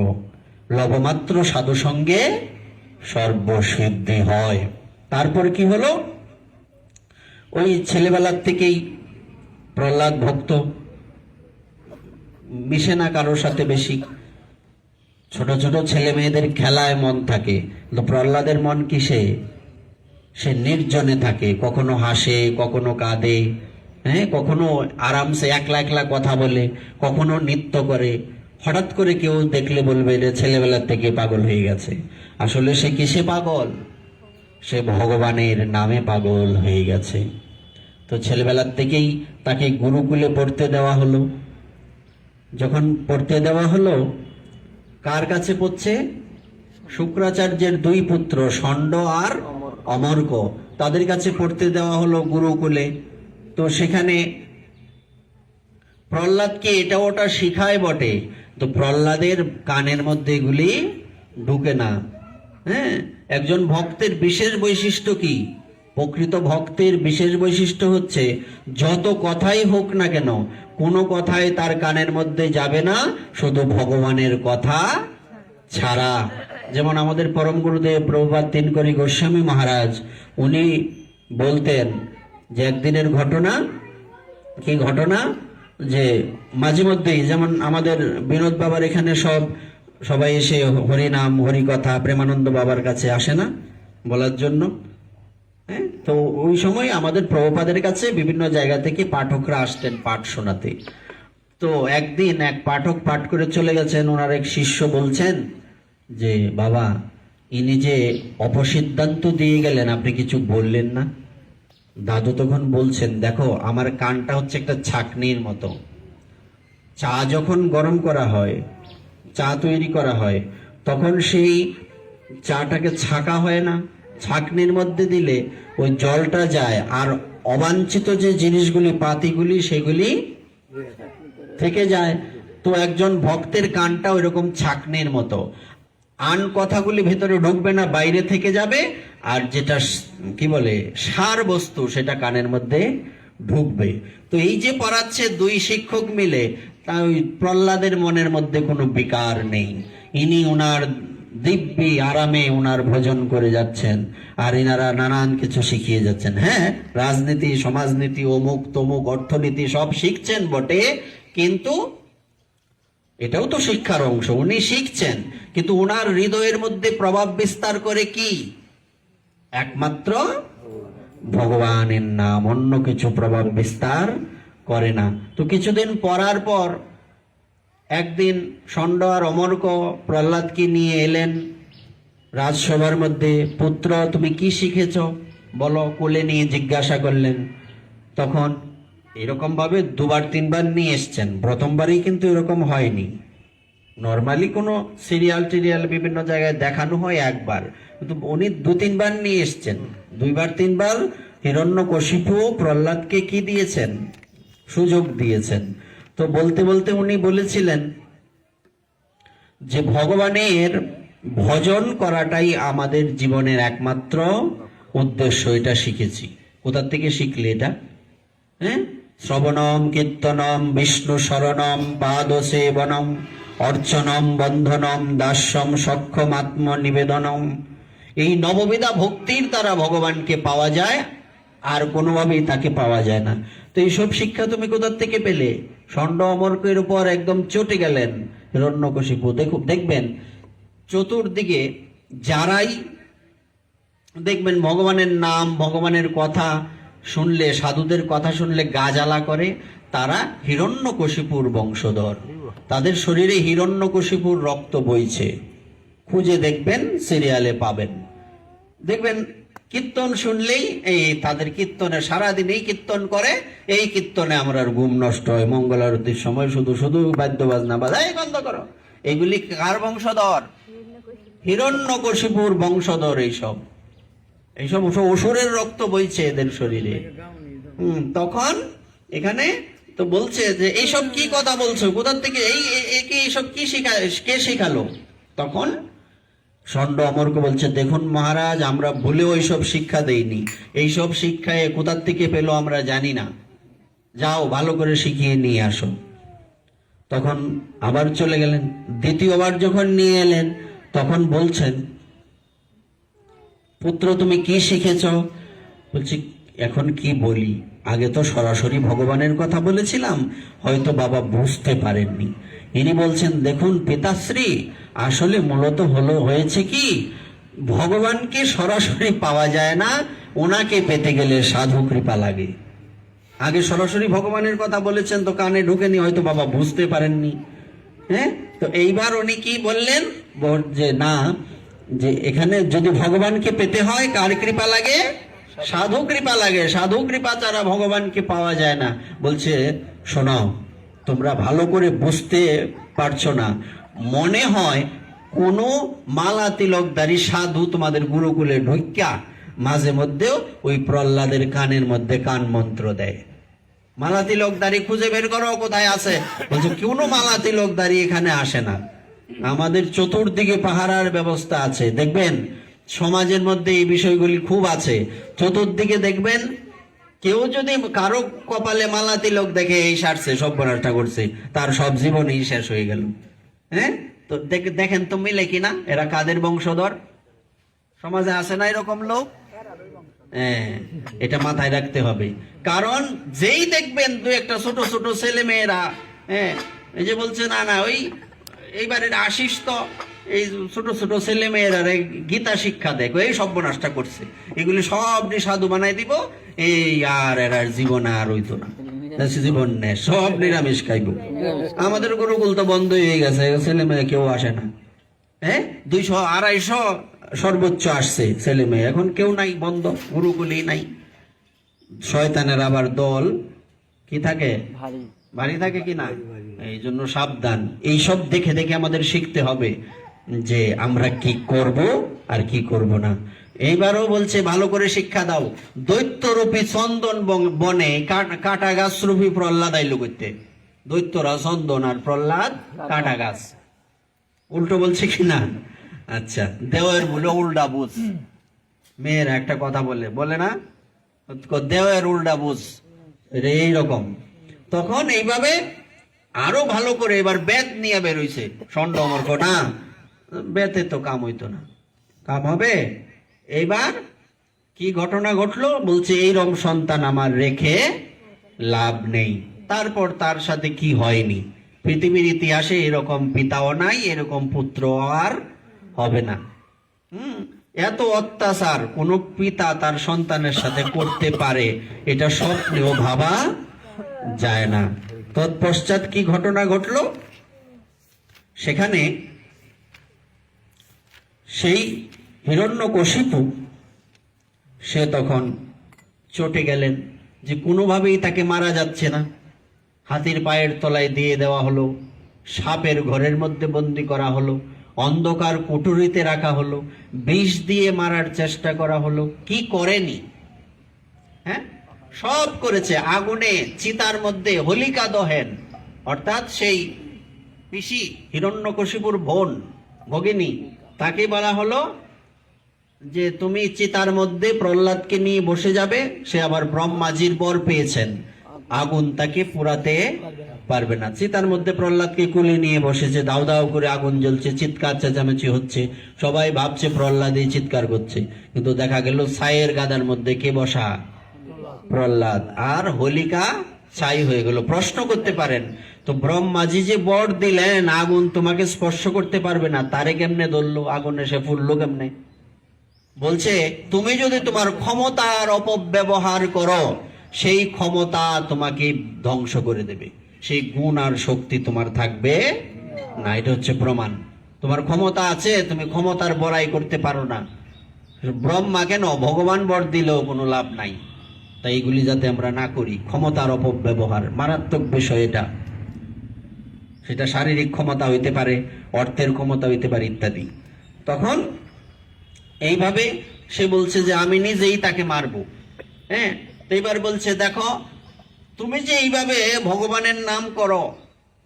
লবমাত্র সাধু সঙ্গে সর্বসিদ্ধি হয়। তারপর কি হলো, ওই ছেলেবেলার থেকেই প্রহ্লাদ ভক্ত, মিশে না কারোর সাথে বেশি, ছোট ছোট ছেলে মেয়েদের খেলায় মন থাকে, তো প্রহ্লাদের মন কিসে? সে নির্জনে থাকে, কখনো হাসে, কখনো কাঁদে, হ্যাঁ, কখনো আরামসে একলা একলা কথা বলে, কখনো নৃত্য করে। হঠাৎ করে কেউ দেখলে বলবে যে ছেলেবেলার থেকে পাগল হয়ে গেছে। আসলে সে কিসে পাগল? সে ভগবানের নামে পাগল হয়ে গেছে। তো ছেলেবেলার থেকেই তাকে গুরুকুলে পড়তে দেওয়া হলো। যখন পড়তে দেওয়া হলো, কার কাছে পড়ছে? শুক্রাচার্যের দুই পুত্র ষণ্ড আর অমর্ক, তাদের কাছে পড়তে দেওয়া হলো গুরুকুলে। তো সেখানে প্রহ্লাদকে এটা ওটা শিখায় বটে, তো প্রহ্লাদের কানের মধ্যে এগুলি ঢুকে না। হ্যাঁ, একজন ভক্তের বিশেষ বৈশিষ্ট্য কি? প্রকৃত ভক্তের বিশেষ বৈশিষ্ট্য হচ্ছে যত কথাই হোক না কেন, কোনো কথাই তার কানের মধ্যে যাবে না শুধু ভগবানের কথা ছাড়া। যেমন আমাদের পরম গুরুদেব প্রভুপাদ তিনকরি গোস্বামী মহারাজ, উনি বলতেন যে একদিনের ঘটনা, কি ঘটনা, যে মাঝে মধ্যেই যেমন আমাদের বিনোদ বাবার এখানে সবাই এসে হরিনাম হরিকথা প্রেমানন্দ বাবার কাছে আসে না বলার জন্য, হ্যাঁ, তো ওই সময় আমাদের প্রভুপাদের কাছে বিভিন্ন জায়গা থেকে পাঠকরা আসতেন পাঠ শোনাতে। তো একদিন এক পাঠক পাঠ করে চলে গেছেন, ওনার এক শিষ্য বলছেন যে বাবা, ইনি যে অপসিদ্ধান্ত দিয়ে গেলেন, আপনি কিছু বললেন না। দাদু তখন বলছেন, দেখো আমার কানটা হচ্ছে একটা ছাঁকনির মতো, চা যখন গরম করা হয়, চা তৈরি করা হয়, তখন সেই চাটাকে ছাঁকা হয় না, ছাঁকনির মধ্যে দিলে ওই জলটা যায়, আর অবাঞ্ছিত যে জিনিসগুলি পাতিগুলি সেগুলি থেকে যায়। তো একজন ভক্তের কানটা ওইরকম ছাঁকনির মতো, আন কথাগুলি ভেতরে ঢুকবে না, বাইরে থেকে যাবে, আর যেটা কি বলে সার বস্তু সেটা কানের মধ্যে ঢুকবে। তো এই যে পড়াচ্ছে দুই শিক্ষক মিলে, তা ওই প্রহ্লাদের মনের মধ্যে কোনো বিকার নেই। ইনি ওনার দিব্যি আরামে ওনার ভোজন করে যাচ্ছেন, আর ইনারা নানান কিছু শিখিয়ে যাচ্ছেন। হ্যাঁ, রাজনীতি, সমাজনীতি, অমুক তমুক, অর্থনীতি সব শিখছেন বটে, কিন্তু এটাও তো শিক্ষার অংশ, উনি শিখছেন, কিন্তু ওনার হৃদয়ের মধ্যে প্রভাব বিস্তার করে কি? একমাত্র ভগবানের নাম, অন্য কিছু প্রভাব বিস্তার করে না। তো কিছুদিন পরার পর একদিন ষণ্ড আর অমর্ক প্রহ্লাদকে নিয়ে এলেন রাজসভার মধ্যে। পুত্র, তুমি কি শিখেছ বলো, কোলে নিয়ে জিজ্ঞাসা করলেন। তখন এরকম ভাবে দুবার তিনবার নিয়ে এসছেন, প্রথমবারই কিন্তু এরকম হয়নি। নর্মালি কোনো সিরিয়াল টিরিয়াল বিভিন্ন জায়গায় দেখানো হয় একবার, কিন্তু উনি দু তিনবার নিয়ে এসছেন। দুইবার তিনবার হিরণ্যকশিপু প্রহ্লাদকে কি দিয়েছেন? সুযোগ দিয়েছেন। তো বলতে বলতে উনি বলেছিলেন যে ভগবানের ভজন করাটাই আমাদের জীবনের একমাত্র উদ্দেশ্য, এটা শিখেছি। কোথা থেকে শিখলে এটা? হ্যাঁ, শ্রবণম কীর্তনম বিষ্ণু শরণম পাদ সেবনম অর্চনম বন্ধনম দাস্যম সক্ষম আত্ম নিবেদনম। এই নববিধা ভক্তির দ্বারা ভগবানকে পাওয়া যায়, আর কোনোভাবেই তাকে পাওয়া যায় না। তো এইসব শিক্ষা তুমি কোথা থেকে পেলে? ষণ্ড অমর্কের উপর একদম চটে গেলেন হিরণ্যকশিপু। দেখবেন চতুর্দিকে যারাই দেখবেন ভগবানের নাম ভগবানের কথা শুনলে, সাধুদের কথা শুনলে গা জ্বালা করে, তারা হিরণ্যকশিপুর বংশধর, তাদের শরীরে হিরণ্যকশিপুর রক্ত বইছে। খুঁজে দেখবেন, সিরিয়ালে পাবেন। দেখবেন কীর্তন শুনলেই এই তাদের কীর্তনে সারাদিন এই কীর্তন করে, এই কীর্তনে আমরা ঘুম নষ্ট হয়, মঙ্গল আরতির সময় শুধু শুধু বাদ্য বাজনা বাজায়, বন্ধ করো। এগুলি কার বংশধর? হিরণ্যকশিপুর বংশধর। এইসব এইসব অসুরের রক্ত বইছে এদের শরীরে। তখন এখানে তো বলছে যে এইসব কি কথা বলছো, কোথা থেকে একে এইসব কি কে শিখালো? তখন ষণ্ড অমরকে বলছে, দেখুন মহারাজ, আমরা ভুলেও এইসব শিক্ষা দেইনি, এইসব শিক্ষা কোথা থেকে পেলো আমরা জানি না, যাও ভালো করে শিখিয়ে নিয়ে আসো। তখন আবার চলে গেলেন। দ্বিতীয়বার যখন নিয়ে এলেন তখন বলছেন, পুত্র তুমি কি শিখেছ? বলছি, এখন কি বলি, আগে তো সরাসরি ভগবানের কথা বলেছিলাম, হয়তো বাবা বুঝতে পারেননি। ইনি বলছেন, দেখুন পিতাশ্রী, আসলে মূলত হয়েছে কি, ভগবানকে সরাসরি পাওয়া যায় না, ওনাকে পেতে গেলে সাধু কৃপা লাগে। আগে সরাসরি ভগবানের কথা বলেছেন তো কানে ঢুকেনি, হয়তো বাবা বুঝতে পারেননি। হ্যাঁ, তো এইবার উনি কি বললেন যে না, যে এখানে যদি ভগবানকে পেতে হয় কার কৃপা লাগে? সাধু কৃপা লাগে, সাধু কৃপা ছাড়া ভগবানকে পাওয়া যায় না। বলছে, শোনাও, তোমরা ভালো করে বুঝতে পারছো না, মনে হয় কোনো মালা তিলকধারী সাধু তোমাদের গুরুকুলে ঢুকিয়া মাঝে মধ্যেও ওই প্রহ্লাদের কানের মধ্যে কান মন্ত্র দেয়। মালা তিলকধারী খুঁজে বের করো কোথায় আছে। বলছে, কোনো মালা তিলকধারী এখানে আসে না, আমাদের চতুর্দিকে পাহারার ব্যবস্থা আছে। দেখবেন সমাজের মধ্যে এই বিষয়গুলি খুব আছে। চতুর্দিকে দেখবেন কেউ যদি কারো কপালে মালা তিলক দেখে এই সারছে, সর্বনাশটা করছে, তার সব জীবনই শেষ হয়ে গেল। হ্যাঁ, তো দেখেন তো মিলে কিনা, এরা কাদের বংশধর? সমাজে আছে না এরকম লোক? হ্যাঁ, এটা মাথায় রাখতে হবে। কারণ যেই দেখবেন দু একটা ছোট ছোট ছেলে মেয়েরা, হ্যাঁ, এই যে বলছে না না ওই এইবারের আশিস তো এই ছোট ছোট ছেলে মেয়েরা গীতা শিক্ষা দেখো, এই সর্বনাশটা করছে, এগুলি সব সাধু বানাই দিব, এই আর এরা জীবন আর হইতো না, জীবন নেই, সব নিরামিষ খাইব। আমাদের গুরুকুল তো বন্ধই হয়ে গেছে, ছেলে মেয়ে কেউ আসে না। হ্যাঁ, 200-250 সর্বোচ্চ আসছে ছেলে মেয়ে, এখন কেউ নাই, বন্ধ, গুরুকুলই নাই। শয়তানের আবার দল কি থাকে, ভারী থাকে কি না, এই জন্য সাবধান। এইসব দেখে দেখে আমাদের শিখতে হবে যে আমরা কি করব আর কি করব না। এইবারও বলছে, ভালো করে শিক্ষা দাও। দৈত্যরূপী চন্দন বনে কাটা গাছ রূপী প্রহ্লাদ আইলো করতে। দৈত্যরা চন্দন আর প্রহ্লাদ কাটা গাছ, উল্টো বলছে কিনা? আচ্ছা, দেওয়ের বলে উল্টা বুঝ। মেয়েরা একটা কথা বলে না, দেওয়ের উল্টা বুঝ, এইরকম। তখন এইভাবে আরো ভালো করে এবার বেদ নিয়ে বেরোইছে ষণ্ড অমর্ক। না, বেতে তো কাম হইতো না, কাম হবে। এইবার কি ঘটনা ঘটলো বলছে, এইরকম সন্তান আমার রেখে লাভ নেই। তারপর তার সাথে কি হয়নি, পৃথিবীর ইতিহাসে এরকম পিতাও নাই, এরকম পুত্র আর হবে না। এত অত্যাচার কোন পিতা তার সন্তানের সাথে করতে পারে, এটা স্বপ্নেও ভাবা যায় না। তৎপশ্চাৎ কি ঘটনা ঘটলো, সেখানে সেই হিরণ্যকশিপু সে তখন চটে গেলেন যে কোনোভাবেই তাকে মারা যাচ্ছে না। হাতির পায়ের তলায় দিয়ে দেওয়া হলো, সাপের ঘরের মধ্যে বন্দি করা হলো, অন্ধকার কুঠুরিতে রাখা হলো, বিষ দিয়ে মারার চেষ্টা করা হলো। কি করেনি? হ্যাঁ, সব করেছে। আগুনে চিতার মধ্যে হোলিকা দহেন, অর্থাৎ সেই পিসি হিরণ্যকশিপুর বোন ভগিনী, তাকে বলা হলো যে তুমি চিতার মধ্যে প্রহ্লাদকে নিয়ে বসে যাবে। সে আবার ব্রহ্মাজির বর পেয়েছেন, আগুন তাকে পুরাতে পারবে না। চিতার মধ্যে প্রহ্লাদকে কুলে নিয়ে বসেছে, দাউ দাউ করে আগুন জ্বলছে, চিৎকার চেঁচামেচি হচ্ছে, সবাই ভাবছে প্রহ্লাদই চিৎকার করছে, কিন্তু দেখা গেল ছাইয়ের গাদার মধ্যে কে বসা? প্রহ্লাদ। আর হোলিকা ছাই হয়ে গেল। প্রশ্ন করতে পারেন, তো ব্রহ্মাজি যে বর দিলেন আগুন তোমাকে স্পর্শ করতে পারবে না, তারে কেমনে ধরলো, আগুনে সে ফুললো কেমনে? বলছে, তুমি যদি তোমার ক্ষমতার অপব্যবহার করো, সেই ক্ষমতা তোমাকে ধ্বংস করে দেবে, সেই গুণ আর শক্তি তোমার থাকবে না। এটা হচ্ছে প্রমাণ। তোমার ক্ষমতা আছে, তুমি ক্ষমতার বড়াই করতে পারো না। ব্রহ্মা কেন, ভগবান বর দিলেও কোনো লাভ নাই। তাই এগুলি যাতে আমরা না করি। ক্ষমতার অপব্যবহার মারাত্মক বিষয় এটা। সেটা শারীরিক ক্ষমতা হইতে পারে, অর্থের ক্ষমতা হইতে পারে, ইত্যাদি। তখন এইভাবে সে বলছে যে আমি নিজেই তাকে মারবো। হ্যাঁ, তো এবার বলছে দেখো, তুমি যে এইভাবে ভগবানের নাম করো,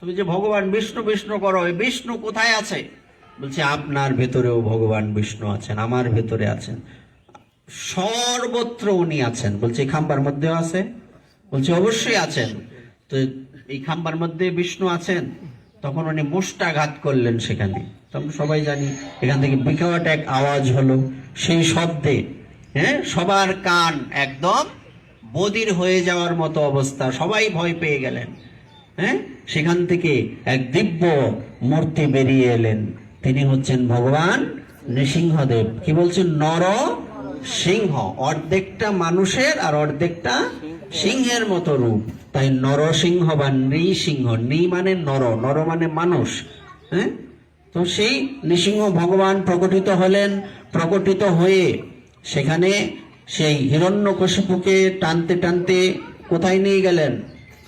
তুমি যে ভগবান বিষ্ণু বিষ্ণু করো, এই বিষ্ণু কোথায় আছে? বলছে আপনার ভেতরেও ভগবান বিষ্ণু আছেন, আমার ভেতরে আছেন, সর্বত্র উনি আছেন। বলছে এই খাম্বার মধ্যেও আছে? বলছে অবশ্যই আছেন। তো এই খাম্বার মধ্যে বিষ্ণু আছেন। তখন উনি মুষ্টাঘাত করলেন সেখানে। তখন সবাই জানি এখান থেকে বিকট এক আওয়াজ হলো। সেই শব্দে হ্যাঁ সবার কান একদম বধির হয়ে যাওয়ার মতো অবস্থা, সবাই ভয় পেয়ে গেলেন। হ্যাঁ, সেখান থেকে এক দিব্য মূর্তি বেরিয়ে এলেন। তিনি হচ্ছেন ভগবান নৃসিংহদেব। কি বলছেন? নর সিংহ, অর্ধেকটা মানুষের আর অর্ধেকটা সিংহের মতো রূপ, তাই নরসিংহ বা নৃসিংহ। নৃ মানে নর, নর মানে মানুষ। হ্যাঁ, তো সেই নৃসিংহ ভগবান প্রকটিত হলেন। প্রকটিত হয়ে সেখানে সেই হিরণ্যকশিপুকে টানতে টানতে কোথায় নিয়ে গেলেন?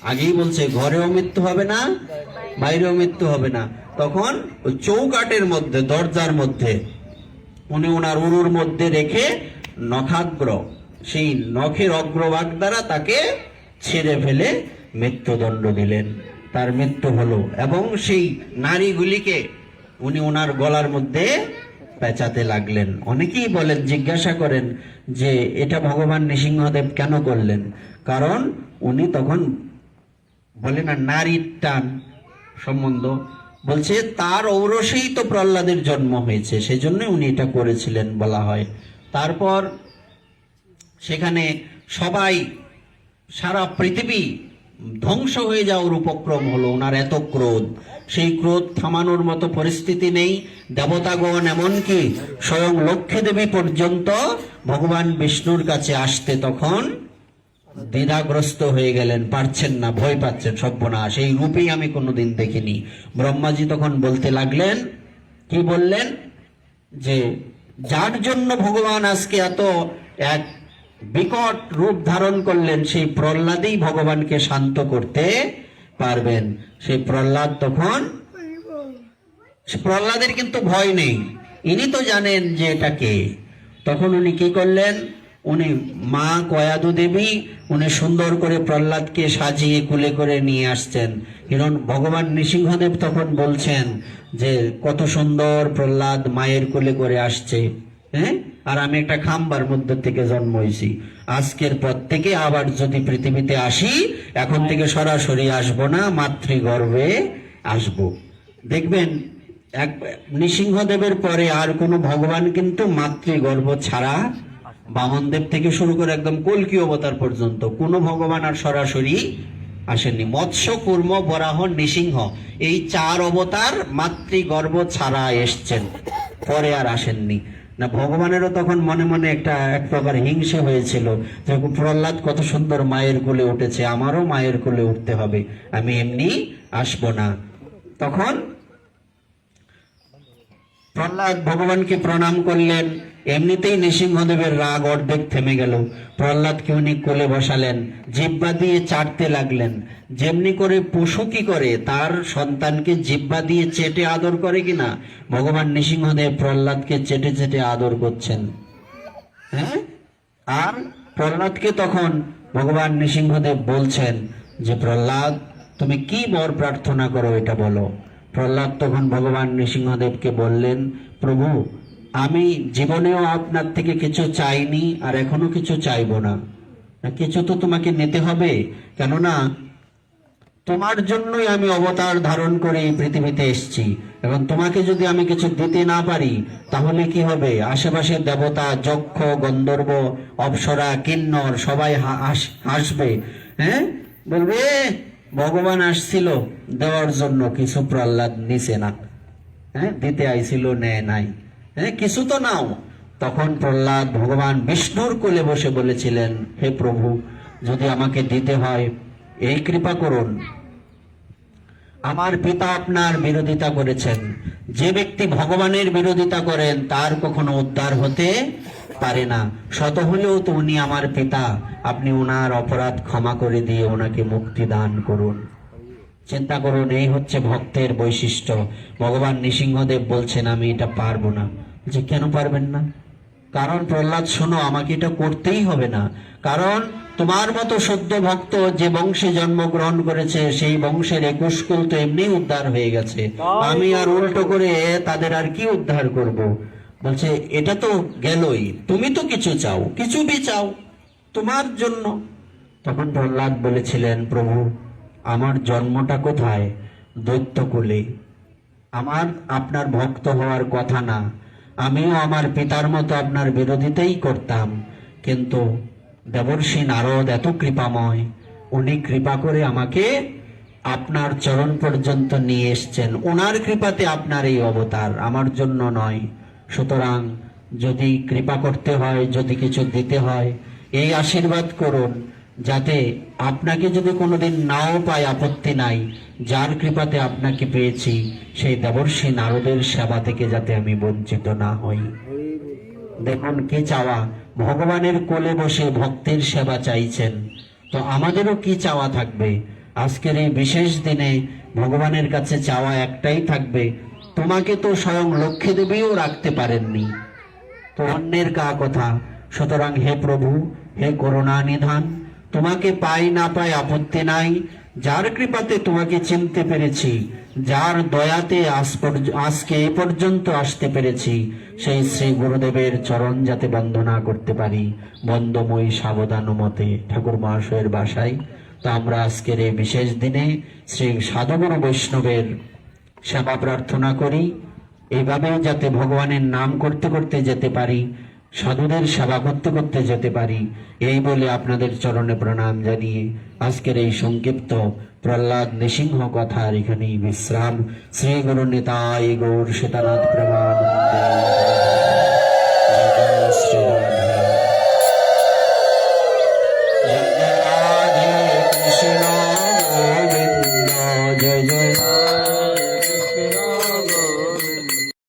আগেই বলছে ঘরেও মৃত্যু হবে না, বাইরেও মৃত্যু হবে না। তখন ওই চৌকাটের মধ্যে, দরজার মধ্যে উনি ওনার উরুর মধ্যে রেখে নখাগ্র, সেই নখের অগ্রভাগ দ্বারা তাকে ছেড়ে ফেলে মৃত্যুদণ্ড দিলেন। তার মৃত্যু হলো। এবং সেই নারীগুলিকে উনি ওনার গলার মধ্যে পেঁচাতে লাগলেন। অনেকেই বলেন, জিজ্ঞাসা করেন যে এটা ভগবান নৃসিংহদেব কেন করলেন? কারণ উনি তখন বলে না নারীর টান সম্বন্ধ, বলছে তার ঔরসেই তো প্রহ্লাদের জন্ম হয়েছে, সেজন্য উনি এটা করেছিলেন বলা হয়। তারপর সেখানে সবাই, সারা পৃথিবী ধ্বংস হয়ে যাওয়ার উপক্রম হলো। ওনার এত ক্রোধ, সেই ক্রোধ থামানোর মতো পরিস্থিতি নেই। দেবতাগণ এমনকি স্বয়ং লক্ষ্মী দেবী পর্যন্ত ভগবান বিষ্ণুর কাছে আসতে তখন দ্বিধাগ্রস্ত হয়ে গেলেন, পারছেন না, ভয় পাচ্ছেন, সর্বনাশ, এই রূপেই আমি কোনোদিন দেখিনি। ব্রহ্মাজি তখন বলতে লাগলেন, কি বললেন? যে যার জন্য ভগবান আজকে এত এক বিকট রূপ ধারণ করলেন, সেই প্রহ্লাদই ভগবানকে শান্ত করতে পারবেন। সেই প্রহ্লাদ তখন, প্রহ্লাদের কিন্তু ভয় নেই, ইনি তো জানেন যে এটা কে। তখন উনি কি করলেন? উনি মা কয়াদু দেবী, উনি সুন্দর করে প্রহ্লাদকে সাজিয়ে কুলে করে নিয়ে আসছেন। ভগবান নৃসিংহদেব তখন বলছেন যে কত সুন্দর প্রহ্লাদ মায়ের কোলে করে আসছে। হ্যাঁ, আর আমি একটা খাম্বার মধ্যে থেকে জন্ম হয়েছি, আজকের পর থেকে আবার যদি পৃথিবীতে আসি, এখন থেকে সরাসরি আসবো না, মাতৃগর্ভে আসবো। দেখবেন এক নৃসিংহদেবের পরে আর কোনো ভগবান কিন্তু মাতৃগর্ভ ছাড়া, বামনদেব থেকে শুরু করে একদম কল্কি অবতার পর্যন্ত কোনো ভগবান আর সরাসরি আসেননি। মৎস্য, কুর্ম, বরাহ, নৃসিংহ, এই 4 অবতার মাতৃগর্ভ ছাড়া এসছেন, পরে আর আসেননি না। ভগবানেরও তখন মনে মনে এক প্রকার হিংসে হয়েছিল যে প্রহ্লাদ কত সুন্দর মায়ের কোলে উঠেছে, আমারও মায়ের কোলে উঠতে হবে, আমি এমনি আসবো না। তখন প্রহ্লাদ ভগবানকে প্রণাম করলেন। এমনিতেই নৃসিংহদেবের রাগ অর্ধেক থেমে গেল। প্রহ্লাদকে উনি কোলে বসালেন, জিহ্বা দিয়ে চাটতে লাগলেন। যেমনি করে পশু কি করে তার সন্তানকে জিহ্বা দিয়ে চেটে আদর করে কিনা, ভগবান নৃসিংহদেব প্রহ্লাদকে চেটে চেটে আদর করছেন। হ্যাঁ, আর প্রহ্লাদকে তখন ভগবান নৃসিংহদেব বলছেন যে প্রহ্লাদ, তুমি কি বর প্রার্থনা করো এটা বলো। প্রহ্লাদ তখন ভগবান নৃসিংহদেবকে বললেন, প্রভু, আমি জীবনেও আপনার থেকে কিছু চাইনি, আর এখনো কিছু চাইবো না। কিছু তো তোমাকে নিতে হবে, কেননা তোমার জন্যই আমি অবতার ধারণ করে এই পৃথিবীতে এসেছি। এবং তোমাকে যদি আমি কিছু দিতে না পারি, তাহলে কি হবে? আশেপাশের দেবতা, যক্ষ, গন্ধর্ব, অপ্সরা, কিন্নর সবাই হাসবে। হ্যাঁ, বলবে ভগবান আসছিল দেওয়ার জন্য, কিছু প্রহ্লাদ নিছে না। হ্যাঁ, দিতে আইছিল, নেয় নাই। হ্যাঁ, কিছু তো নাও। তখন প্রহ্লাদ ভগবান বিষ্ণুর কোলে বসে বলেছিলেন, হে প্রভু, যদি আমাকে দিতে হয় এই কৃপা করুন। আমার পিতা আপনার বিরোধিতা করেছেন, যে ব্যক্তি ভগবানের বিরোধিতা করেন তার কখনো উদ্ধার হতে পারে না। শত হলেও তো উনি আমার পিতা, আপনি ওনার অপরাধ ক্ষমা করে দিয়ে ওনাকে মুক্তি দান করুন। চিন্তা করুন, এই হচ্ছে ভক্তের বৈশিষ্ট্য। ভগবান নৃসিংহদেব বলছেন আমি এটা পারবো না। যে কেন পারবেন না? কারণ প্রহ্লাদ শোনো, আমাকে এটা করতেই হবে না, কারণ তোমার মতো সদ্য ভক্ত যে বংশে জন্মগ্রহণ করেছে সেই বংশের 21 কুল তো এমনি উদ্ধার হয়ে গেছে, আমি আর উল্টো করে তাদের আর কি উদ্ধার করব। বলছে এটা তো গেলই, তুমি তো কিছু চাও, কিছু বি চাও তোমার জন্য। তখন প্রহ্লাদ বলেছিলেন, প্রভু আমার জন্মটা কোথায়? দৈত্যকুলে। আমার আপনার ভক্ত হওয়ার কথা না, আমিও আমার পিতার মতো আপনার বিরোধিতাই করতাম, কিন্তু দেবর্ষি নারদ এত কৃপাময়, উনি কৃপা করে আমাকে আপনার চরণ পর্যন্ত নিয়ে এসছেন, ওনার কৃপাতে আপনার এই অবতার, আমার জন্য নয়। সুতরাং যদি কৃপা করতে হয়, যদি কিছু দিতে হয়, এই আশীর্বাদ করুন যাতে আপনাকে যদি কোনোদিন নাও পাই আপত্তি নাই, যার কৃপাতে আপনাকে পেয়েছি সেই দেবর্ষি নারদের সেবা থেকে যাতে আমি বঞ্চিত না হই। দেখুন কি চাওয়া, ভগবানের কোলে বসে ভক্তের সেবা চাইছেন, তো আমাদেরও কি চাওয়া থাকবে? আজকের এই বিশেষ দিনে ভগবানের কাছে চাওয়া একটাই থাকবে, তোমাকে তো স্বয়ং লক্ষ্মী দেবীও রাখতে পারেননি, তো অন্যের কা কথা। সুতরাং হে প্রভু, হে করুণা নিধান, তোমাকে পাই না পাই আপত্তি নাই, যার কৃপাতে তোমাকে চিনতে পেরেছি, যার দয়াতে আজকে এ পর্যন্ত আসতে পেরেছি, সেই শ্রী গুরুদেবের চরণ যাতে বন্দনা করতে পারি, বন্দময়ী সাবধান মতে ঠাকুর মহাশয়ের বাসায়। তো আমরা আজকের এই বিশেষ দিনে শ্রী সাধুগুরু বৈষ্ণবের সেবা প্রার্থনা করি, এইভাবে যাতে ভগবানের নাম করতে করতে যেতে পারি, সাধুদের সেবা করতে করতে যেতে পারি, এই বলে আপনাদের চরণে প্রণাম জানিয়ে আজকের এই সংক্ষিপ্ত প্রহ্লাদ নৃসিংহ কথার এখানেই বিশ্রাম। শ্রী গুরু নিতাই গৌর সীতানাথ প্রেমানন্দে।